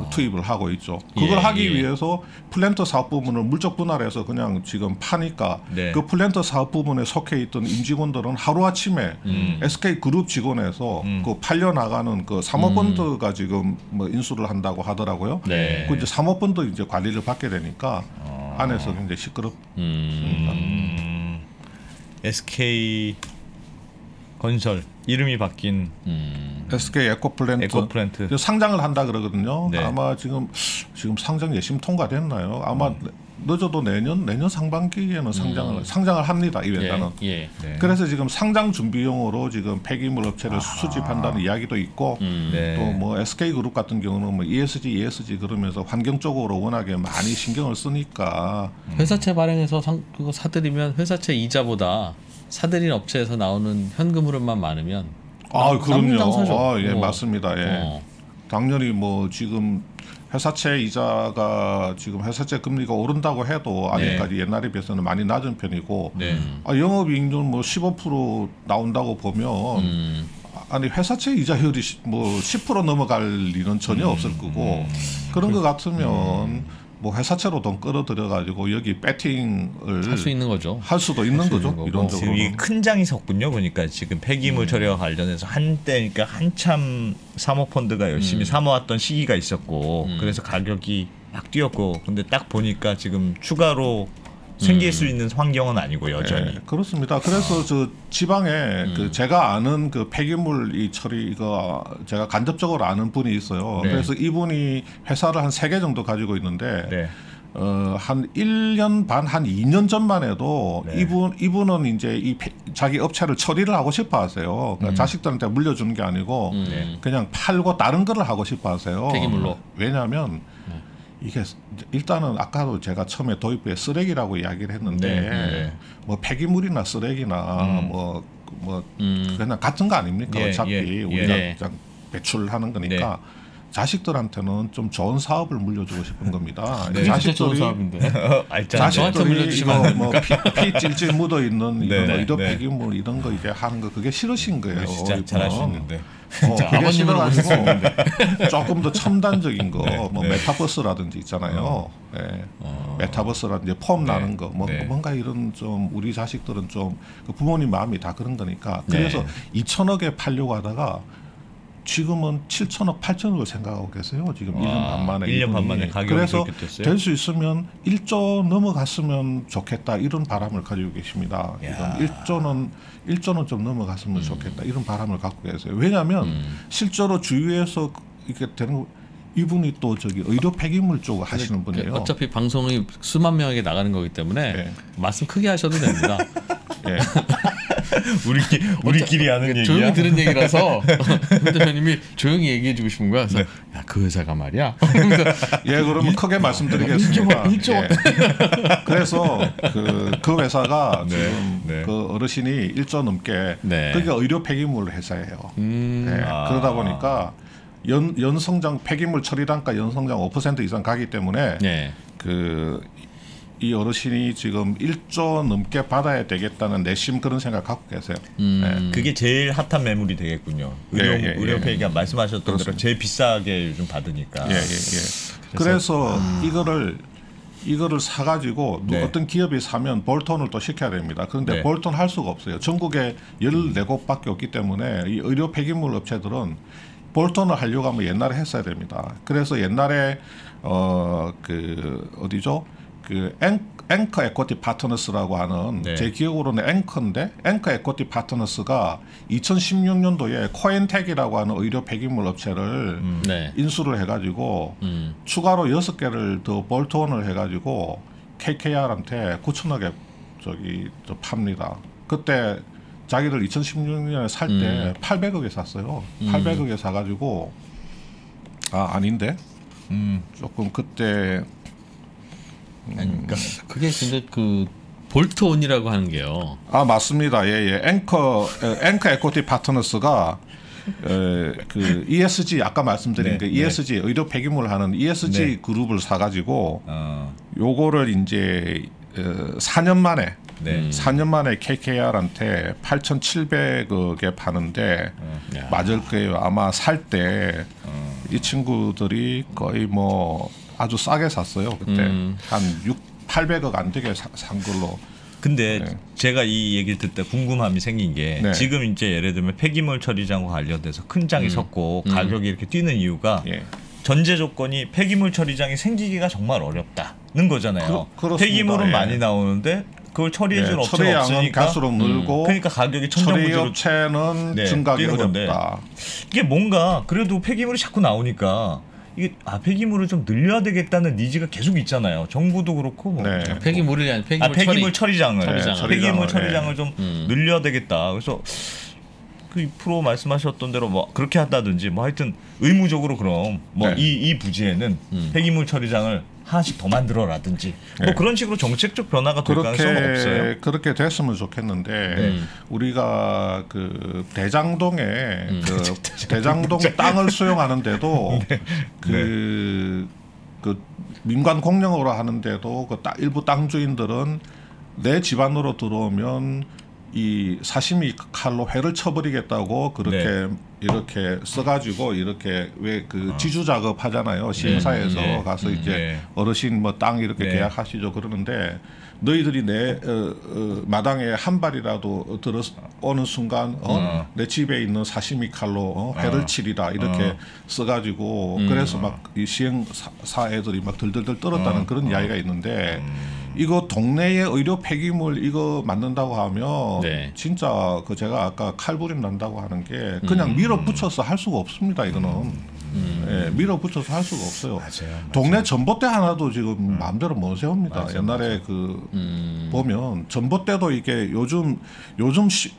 투입을 하고 있죠. 그걸 하기 위해서 플랜트 사업 부문을 물적 분할해서 그냥 지금 파니까 그 플랜트 사업 부문에 속해 있던 임직원들은 하루아침에 SK 그룹 직원에서 그 팔려 나가는 그 사모펀드가 지금 뭐 인수를 한다고 하더라고요. 그 이제 사모펀드 이제 관리를 받게 되니까 안에서 굉장히 시끄럽습니다. SK 건설 이름이 바뀐 SK 에코플랜트 상장을 한다 그러거든요. 아마 지금 상장 예심 통과됐나요? 아마 늦어도 내년 상반기에는 상장을 합니다. 이 회사는. 그래서 지금 상장 준비용으로 지금 폐기물 업체를 수집한다는 이야기도 있고 또 뭐 SK 그룹 같은 경우는 뭐 ESG 그러면서 환경 쪽으로 워낙에 많이 신경을 쓰니까 회사채 발행해서 그거 사들이면 회사채 이자보다 사들인 업체에서 나오는 현금 흐름만 많으면 그럼요. 예, 맞습니다. 예. 당연히 뭐 지금 회사채 이자가 지금 회사채 금리가 오른다고 해도 아직까지 옛날에 비해서는 많이 낮은 편이고 영업이익률 뭐 15% 나온다고 보면 아니 회사채 이자율이 뭐 10% 넘어갈 일은 전혀 없을 거고 그런 것 같으면 뭐 회사채로 돈 끌어들여 가지고 여기 배팅을 할 수 있는 거죠. 할 수도 있는 거죠. 이론적으로. 이 큰 장이 섰군요. 보니까 지금 폐기물 처리와 관련해서 한때 그러니까 한참 사모펀드가 열심히 사모았던 시기가 있었고 그래서 가격이 막 뛰었고 근데 딱 보니까 지금 추가로 생길 수 있는 환경은 아니고 여전히. 그렇습니다. 그래서 저 지방에 그 제가 아는 그 폐기물 이 처리 이거 제가 간접적으로 아는 분이 있어요. 그래서 이분이 회사를 한 3개 정도 가지고 있는데 한 1년 반, 한 2년 전만 해도 이분은 이제 자기 업체를 처리를 하고 싶어 하세요. 그러니까 자식들한테 물려주는 게 아니고 그냥 팔고 다른 거를 하고 싶어 하세요. 폐기물로. 왜냐하면 이게 일단은 아까도 제가 처음에 도입부에 쓰레기라고 이야기를 했는데 뭐 폐기물이나 쓰레기나 뭐 그냥 같은 거 아닙니까? 어차피 우리가 그냥 배출하는 거니까 자식들한테는 좀 좋은 사업을 물려주고 싶은 겁니다. 자식들이 이거 뭐 피 찔찔 묻어 있는 이거 폐기물 이런 거 이제 하는 거 그게 싫으신 거예요. 진짜 잘할 수 있는데. 그게 싫어가지고 조금 더 첨단적인 거, 뭐 메타버스라든지 있잖아요. 메타버스라든지 폼 나는 거, 뭐 뭔가 이런 좀 우리 자식들은 좀 그 부모님 마음이 다 그런 거니까. 그래서 2천억에 팔려고 하다가 지금은 7천억, 8천억을 생각하고 계세요. 지금 1년 반 만에. 1년 반 만에 가격이 그래서 그렇게 됐어요? 될 수 있으면 1조 넘어갔으면 좋겠다 이런 바람을 가지고 계십니다. 지금 1조는 좀 넘어갔으면 좋겠다 이런 바람을 갖고 계세요. 왜냐하면 실제로 주위에서 이렇게 되는 거 이분이 또 저기 의료 폐기물 쪽 하시는 분이에요. 어차피 방송이 수만 명에게 나가는 거기 때문에 말씀 크게 하셔도 됩니다. 우리끼리 하는 얘기야. 조용히 들은 얘기라서 문 대표님이 조용히 얘기해주고 싶은 거야. 그래서 야, 그 회사가 말이야. 그러면 크게 말씀드리겠습니다. 1조. 그래서 그 회사가 지금 그 어르신이 1조 넘게 그게 의료 폐기물 회사예요. 그러다 보니까 연성장 폐기물 처리 단가 연성장 5% 이상 가기 때문에 그 이 어르신이 지금 1조 넘게 받아야 되겠다는 내심 그런 생각 갖고 계세요. 네. 그게 제일 핫한 매물이 되겠군요. 의료 폐기가 말씀하셨던 대로 제일 비싸게 요즘 받으니까. 그래서 이거를 사가지고 어떤 기업이 사면 볼턴을 또 시켜야 됩니다. 그런데 볼턴 할 수가 없어요. 전국에 14곳밖에 없기 때문에 이 의료 폐기물 업체들은 볼턴을 하려고 하면 옛날에 했어야 됩니다. 그래서 옛날에 그 어디죠? 그 앵커 에코티 파트너스라고 하는 제 기억으로는 앵커인데 앵커 에코티 파트너스가 2016년도에 코엔텍이라고 하는 의료 폐기물 업체를 인수를 해가지고 추가로 6개를 더 볼트온을 해가지고 KKR한테 9천억에 팝니다. 그때 자기들 2016년에 살 때 800억에 샀어요. 800억에 사가지고 아닌데 조금 그때 그러니까 그게 근데 그 볼트온이라고 하는 게요. 맞습니다. 앵커 에코티 파트너스가 그 ESG 아까 말씀드린 그 ESG 의료 폐기물 하는 ESG 그룹을 사가지고 요거를 이제 4년 만에 4년 만에 KKR한테 8,700억에 파는데 맞을 거예요. 아마 살 때 이 친구들이 거의 뭐 아주 싸게 샀어요. 그때 한 800억 안 되게 산 걸로. 근데 제가 이 얘기를 듣다 궁금함이 생긴 게 지금 이제 예를 들면 폐기물 처리장과 관련돼서 큰 장이 섰고 가격이 이렇게 뛰는 이유가 전제 조건이 폐기물 처리장이 생기기가 정말 어렵다는 거잖아요. 폐기물은 많이 나오는데 그걸 처리해 줄 업체가 없으니까 갈수록 늘고 그러니까 가격이 천정부지로 업체는 증가하기 어렵다. 이게 뭔가 그래도 폐기물이 자꾸 나오니까 이게 폐기물을 좀 늘려야 되겠다는 니즈가 계속 있잖아요. 정부도 그렇고 뭐. 폐기물이 아니라 폐기물 처리장을 폐기물 처리장을 좀 늘려야 되겠다. 그래서 그 프로 말씀하셨던 대로 뭐 그렇게 한다든지 뭐 하여튼 의무적으로 그럼 뭐 이 부지에는 폐기물 처리장을 하나씩 더 만들어라든지 뭐 그런 식으로 정책적 변화가 될 가능성은 없어요. 그렇게 됐으면 좋겠는데 우리가 그 대장동에 대장동 땅을 수용하는데도 그 민간 공영으로 하는데도 그 일부 땅 주인들은 내 집안으로 들어오면 이 사시미 칼로 회를 쳐버리겠다고 그렇게 이렇게 써가지고 이렇게 왜 그 지주 작업 하잖아요. 시행사에서 가서 이제 어르신 뭐 땅 이렇게 계약하시죠. 그러는데 너희들이 내 마당에 한 발이라도 들어오는 순간 내 집에 있는 사시미 칼로 회를 치리라 이렇게 써가지고 그래서 막 이 시행사 애들이 막 들들들 떨었다는 그런 이야기가 있는데 이거 동네에 의료 폐기물 이거 만든다고 하면 진짜 그 제가 아까 칼부림 난다고 하는 게 그냥 밀어붙여서 할 수가 없습니다. 이거는 밀어붙여서 할 수가 없어요. 맞아요. 동네 전봇대 하나도 지금 마음대로 못 세웁니다. 옛날에 그 보면 전봇대도 이게 요즘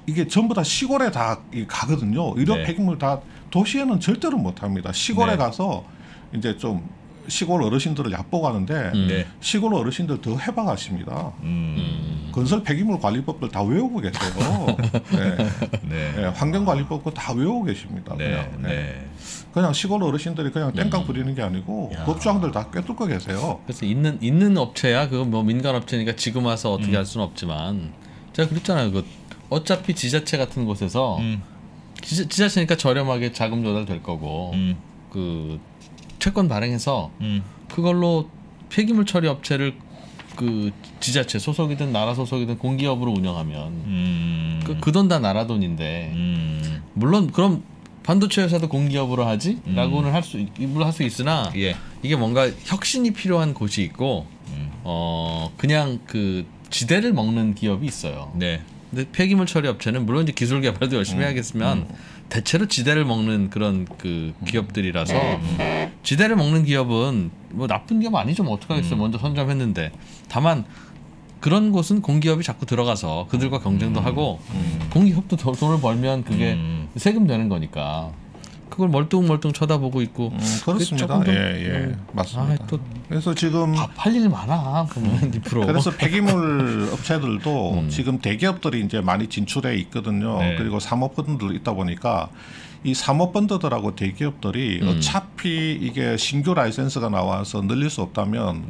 이게 전부 다 시골에 다 가거든요. 의료 폐기물 다 도시에는 절대로 못 합니다. 시골에 가서 이제 좀 시골 어르신들을 얕보가는데 시골 어르신들 더 해박하십니다. 건설 폐기물 관리법들 다 외우고 계세요. 환경관리법 다 외우고 계십니다. 그냥 시골 어르신들이 그냥 땡깡 부리는 게 아니고 법조항들 다 꿰뚫고 계세요. 그래서 있는 업체야 그거 뭐 민간 업체니까 지금 와서 어떻게 할 수는 없지만 제가 그랬잖아요. 그 어차피 지자체 같은 곳에서 지자체니까 저렴하게 자금 조달될 거고 그 채권 발행해서 그걸로 폐기물 처리 업체를 그 지자체 소속이든 나라 소속이든 공기업으로 운영하면 그 돈 다 나라 돈인데 물론 그럼 반도체 회사도 공기업으로 하지라고는 할 수 있으나 이게 뭔가 혁신이 필요한 곳이 있고 그냥 그 지대를 먹는 기업이 있어요. 근데 폐기물 처리 업체는 물론 이제 기술 개발도 열심히 해야겠지만 대체로 지대를 먹는 그런 그 기업들이라서 지대를 먹는 기업은 뭐 나쁜 기업 아니죠. 뭐 어떡하겠어요. 먼저 선점했는데 다만 그런 곳은 공기업이 자꾸 들어가서 그들과 경쟁도 하고 공기업도 돈을 벌면 그게 세금 되는 거니까 그걸 멀뚱멀뚱 쳐다보고 있고 그렇습니다. 맞습니다. 그래서 지금 할 일 많아. 그러면 프로. 그래서 폐기물 업체들도 지금 대기업들이 이제 많이 진출해 있거든요. 그리고 사모펀드도 있다 보니까 이 사모펀드들하고 대기업들이 어차피 이게 신규 라이센스가 나와서 늘릴 수 없다면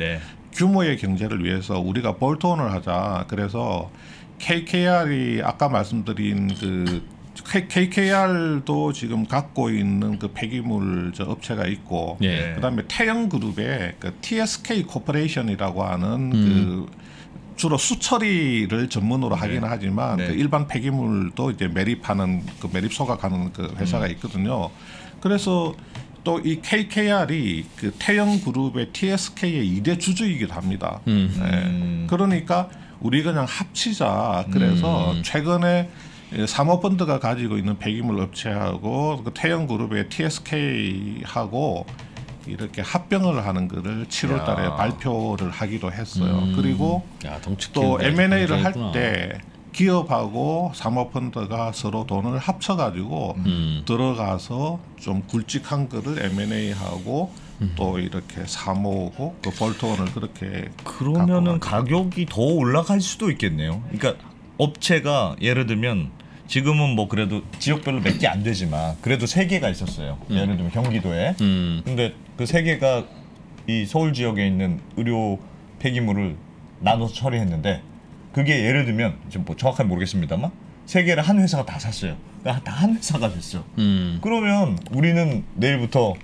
규모의 경제를 위해서 우리가 볼트온을 하자. 그래서 KKR이 아까 말씀드린 그 KKR도 지금 갖고 있는 그 폐기물 업체가 있고, 예. 그다음에 태영그룹의 그 TSK 코퍼레이션이라고 하는 그 주로 수처리를 전문으로 하기는 하지만 그 일반 폐기물도 이제 매립하는 그 매립 소각하는 그 회사가 있거든요. 그래서 또 이 KKR이 그 태영그룹의 TSK의 2대 주주이기도 합니다. 그러니까 우리 그냥 합치자. 그래서 최근에 사모펀드가 가지고 있는 폐기물 업체하고 그 태영그룹의 TSK하고 이렇게 합병을 하는 거를 7월 달에 발표를 하기도 했어요. 그리고 또 M&A를 할 때 기업하고 사모펀드가 서로 돈을 합쳐가지고 들어가서 좀 굵직한 거를 M&A하고 또 이렇게 사모고 그 볼트온을 그렇게 그러면은 가격이 더 올라갈 수도 있겠네요. 그러니까 업체가 예를 들면 지금은 뭐 그래도 지역별로 몇 개 안 되지만 그래도 3개가 있었어요. 예를 들면 경기도에. 근데 그 3개가 이 서울 지역에 있는 의료 폐기물을 나눠서 처리했는데 그게 예를 들면 지금 뭐 정확하게 모르겠습니다만 3개를 한 회사가 다 샀어요. 그러니까 다 한 회사가 됐어. 그러면 우리는 내일부터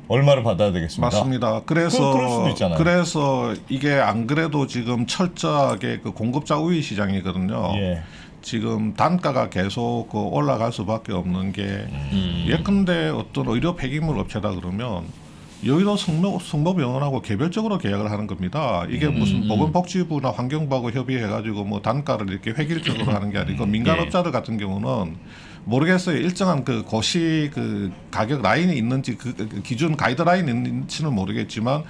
얼마를 받아야 되겠습니까? 맞습니다. 그럴 수도 있잖아요. 그래서 이게 안 그래도 지금 철저하게 그 공급자 우위 시장이거든요. 예. 지금 단가가 계속 그 올라갈 수밖에 없는 게 예컨대 어떤 의료 폐기물 업체다 그러면 여의도 성모병원하고 개별적으로 계약을 하는 겁니다. 이게 무슨 보건복지부나 환경부하고 협의해가지고 뭐 단가를 이렇게 획일적으로 하는 게 아니고 민간업자들 같은 경우는 모르겠어요. 일정한 그 고시 그 가격 라인이 있는지 그 기준 가이드라인이 있는지는 모르겠지만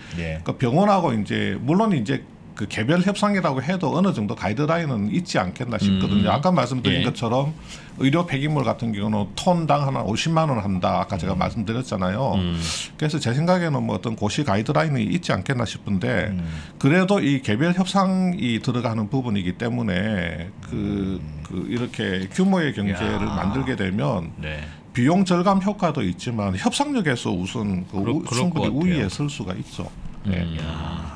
그 병원하고 이제 물론 이제 그 개별 협상이라고 해도 어느 정도 가이드라인은 있지 않겠나 싶거든요. 아까 말씀드린 것처럼 의료 폐기물 같은 경우는 톤당 한 50만 원 한다. 아까 제가 말씀드렸잖아요. 그래서 제 생각에는 뭐 어떤 고시 가이드라인이 있지 않겠나 싶은데 그래도 이 개별 협상이 들어가는 부분이기 때문에 그 이렇게 규모의 경제를 만들게 되면 비용 절감 효과도 있지만 협상력에서 우선 충분히 우위에 설 수가 있죠.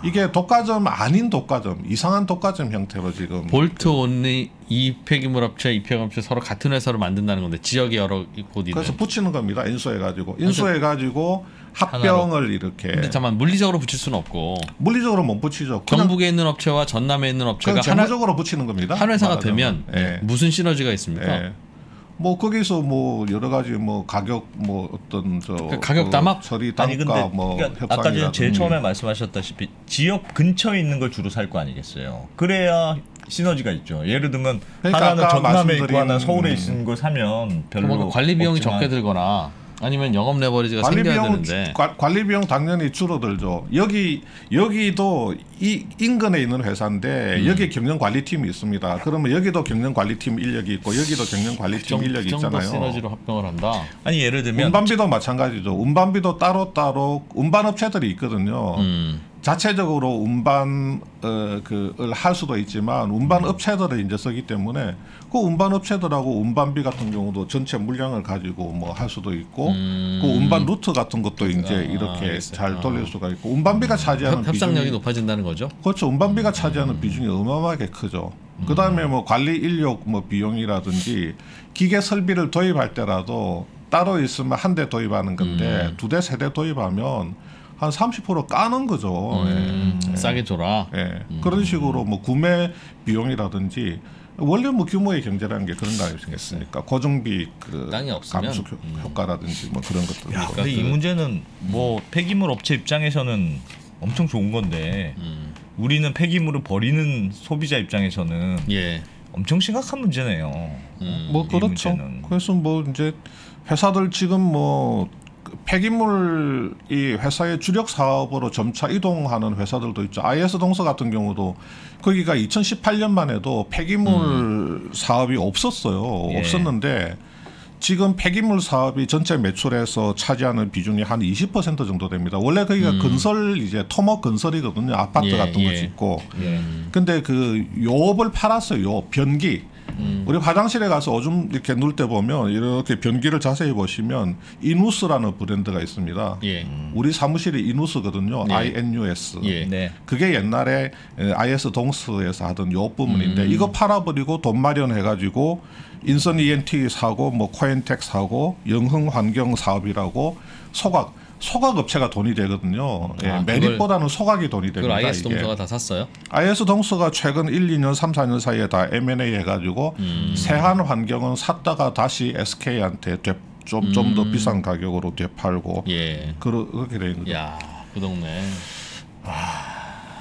이게 독과점 아닌 독과점, 이상한 독과점 형태로 지금 볼트온이 이 폐기물 업체, 이 폐기물 업체 서로 같은 회사로 만든다는 건데 지역이 여러 곳 있는. 그래서 붙이는 겁니다. 인수해가지고 합병을 이렇게. 근데 잠깐 물리적으로 붙일 수는 없고. 물리적으로 못 붙이죠. 경북에 있는 업체와 전남에 있는 업체가 재무적으로 붙이는 겁니다. 한 회사가 되면 무슨 시너지가 있습니까? 뭐 거기서 뭐 여러 가지 뭐 가격 뭐 어떤 가격 담합 처리 단가 뭐 그러니까 아까 전에 제일 처음에 말씀하셨다시피 지역 근처에 있는 걸 주로 살 거 아니겠어요. 그래야 시너지가 있죠. 예를 들면 그러니까 하나는 전남에 있고 하나는 서울에 있는 걸 사면 별로 관리 비용이 적게 들거나 아니면 영업 레버리지가 생겨야 되는데 관리 비용 당연히 줄어들죠. 여기도 이 인근에 있는 회사인데 여기 경영 관리팀이 있습니다. 그러면 여기도 경영 관리팀 인력이 있고 여기도 경영 관리팀 인력이 있잖아요. 그 정도 시너지로 합병을 한다. 아니 예를 들면 운반비도 마찬가지죠. 운반비도 따로 운반 업체들이 있거든요. 자체적으로 운반을 할 수도 있지만 운반 업체들을 이제 쓰기 때문에 그 운반 업체들하고 운반비 같은 경우도 전체 물량을 가지고 뭐 할 수도 있고 그 운반 루트 같은 것도 이제 이렇게 잘 돌릴 수가 있고 운반비가 차지하는 협상력이 높아진다는 거죠. 그렇죠. 운반비가 차지하는 비중이 어마어마하게 크죠. 그 다음에 뭐 관리 인력 뭐 비용이라든지 기계 설비를 도입할 때라도 따로 있으면 한 대 도입하는 건데 2대, 3대 도입하면 한 30% 까는 거죠. 싸게 줘라. 그런 식으로 뭐 구매 비용이라든지 원래 뭐 규모의 경제라는 게 그런 거 아니겠습니까? 고정비 그 감축 효과라든지 뭐 그런 것들. 근데 이 문제는 뭐 폐기물 업체 입장에서는 엄청 좋은 건데 우리는 폐기물을 버리는 소비자 입장에서는 엄청 심각한 문제네요. 뭐 그렇죠. 문제는. 그래서 뭐 이제 회사들 지금 뭐 폐기물이 회사의 주력 사업으로 점차 이동하는 회사들도 있죠. IS 동서 같은 경우도 거기가 2018년만 해도 폐기물 사업이 없었어요. 없었는데 지금 폐기물 사업이 전체 매출에서 차지하는 비중이 한 20% 정도 됩니다. 원래 거기가 건설 이제 토목 건설이거든요. 아파트 같은 거 짓고. 근데 그 요업을 팔았어요. 요 변기. 우리 화장실에 가서 오줌 이렇게 누울 때 보면 이렇게 변기를 자세히 보시면 이누스라는 브랜드가 있습니다. 예. 우리 사무실이 이누스거든요. 예. INUS. 예. 네. 그게 옛날에 IS 동스에서 하던 요 부분인데 이거 팔아버리고 돈 마련해가지고 인선 ENT 사고 뭐 코엔텍 사고 영흥 환경 사업이라고 소각 업체가 돈이 되거든요. 예, 매립보다는 소각이 돈이 됩니다. 그걸 IS 동서가 다 샀어요? IS 동서가 최근 1, 2년, 3, 4년 사이에 다 M&A 해가지고 세한 환경은 샀다가 다시 SK한테 좀 더 비싼 가격으로 되팔고 예. 그렇게 되는 거죠. 야, 그 동네.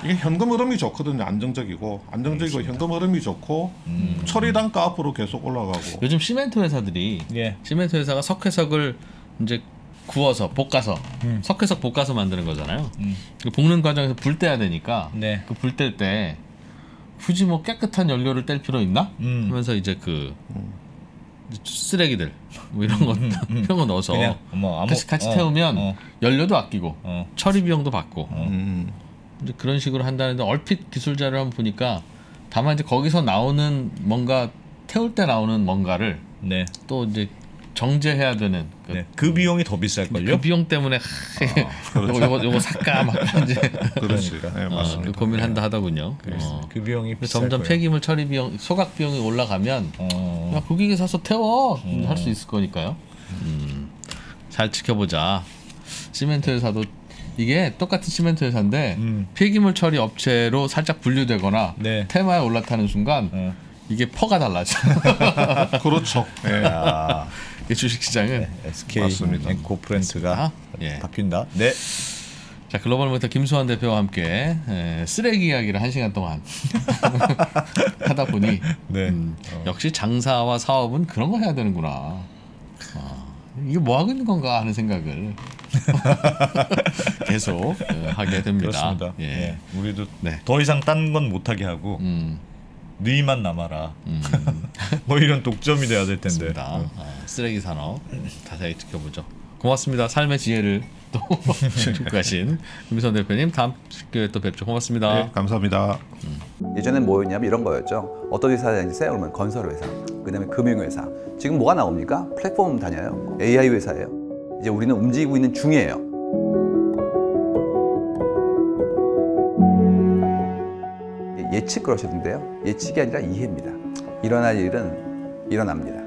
이게 현금 흐름이 좋거든요. 안정적이고 현금 흐름이 좋고 처리 단가 앞으로 계속 올라가고. 요즘 시멘트 회사들이 시멘트 회사가 석회석을 이제 구워서 볶아서 석회석 볶아서 만드는 거잖아요. 그 볶는 과정에서 불 떼야 되니까 그 불 뗄 때 굳이 뭐 깨끗한 연료를 뗄 필요 있나? 하면서 이제 그 쓰레기들 뭐 이런 거 이런 거 넣어서 같이 태우면 연료도 아끼고 처리 비용도 받고 이제 그런 식으로 한다는데 얼핏 기술 자료를 한번 보니까 다만 이제 거기서 나오는 뭔가 태울 때 나오는 뭔가를 또 이제 정제해야 되는 그 비용이 더 비쌀걸요? 그 비용 때문에 요거 살까 말까 이제 그렇지. 네, 맞습니다. 고민한다 하더군요. 그 비용이 점점 폐기물 처리 비용, 소각 비용이 올라가면 야, 고객이 사서 태워 할 수 있을 거니까요. 잘 지켜보자. 시멘트 회사도 이게 똑같은 시멘트 회사인데 폐기물 처리 업체로 살짝 분류되거나 테마에 올라타는 순간 이게 퍼가 달라져. 그렇죠. 네. 주식시장은 SK 맞습니다. 엔코프렌트가 바뀐다. 네. 자, 글로벌 모니터 김수환 대표와 함께 쓰레기 이야기를 1시간 동안 하다 보니 역시 장사와 사업은 그런 거 해야 되는구나. 이게 뭐 하고 있는 건가 하는 생각을 계속 하게 됩니다. 그렇습니다. 예. 우리도 더 이상 딴 건 못하게 하고 너희만 남아라. 뭐 이런 독점이 돼야 될 텐데. 쓰레기 산업 자세히 지켜보죠. 고맙습니다. 삶의 지혜를 또 줍고 가신 김수환 대표님, 다음 기회에 또 뵙죠. 고맙습니다. 네, 감사합니다. 예전엔 뭐였냐면 이런 거였죠. 어떤 회사 다니세요? 그러면 건설회사, 그다음에 금융회사. 지금 뭐가 나옵니까? 플랫폼 다녀요. AI 회사예요. 이제 우리는 움직이고 있는 중이에요. 예측 그러셨는데요. 예측이 아니라 이해입니다. 일어날 일은 일어납니다.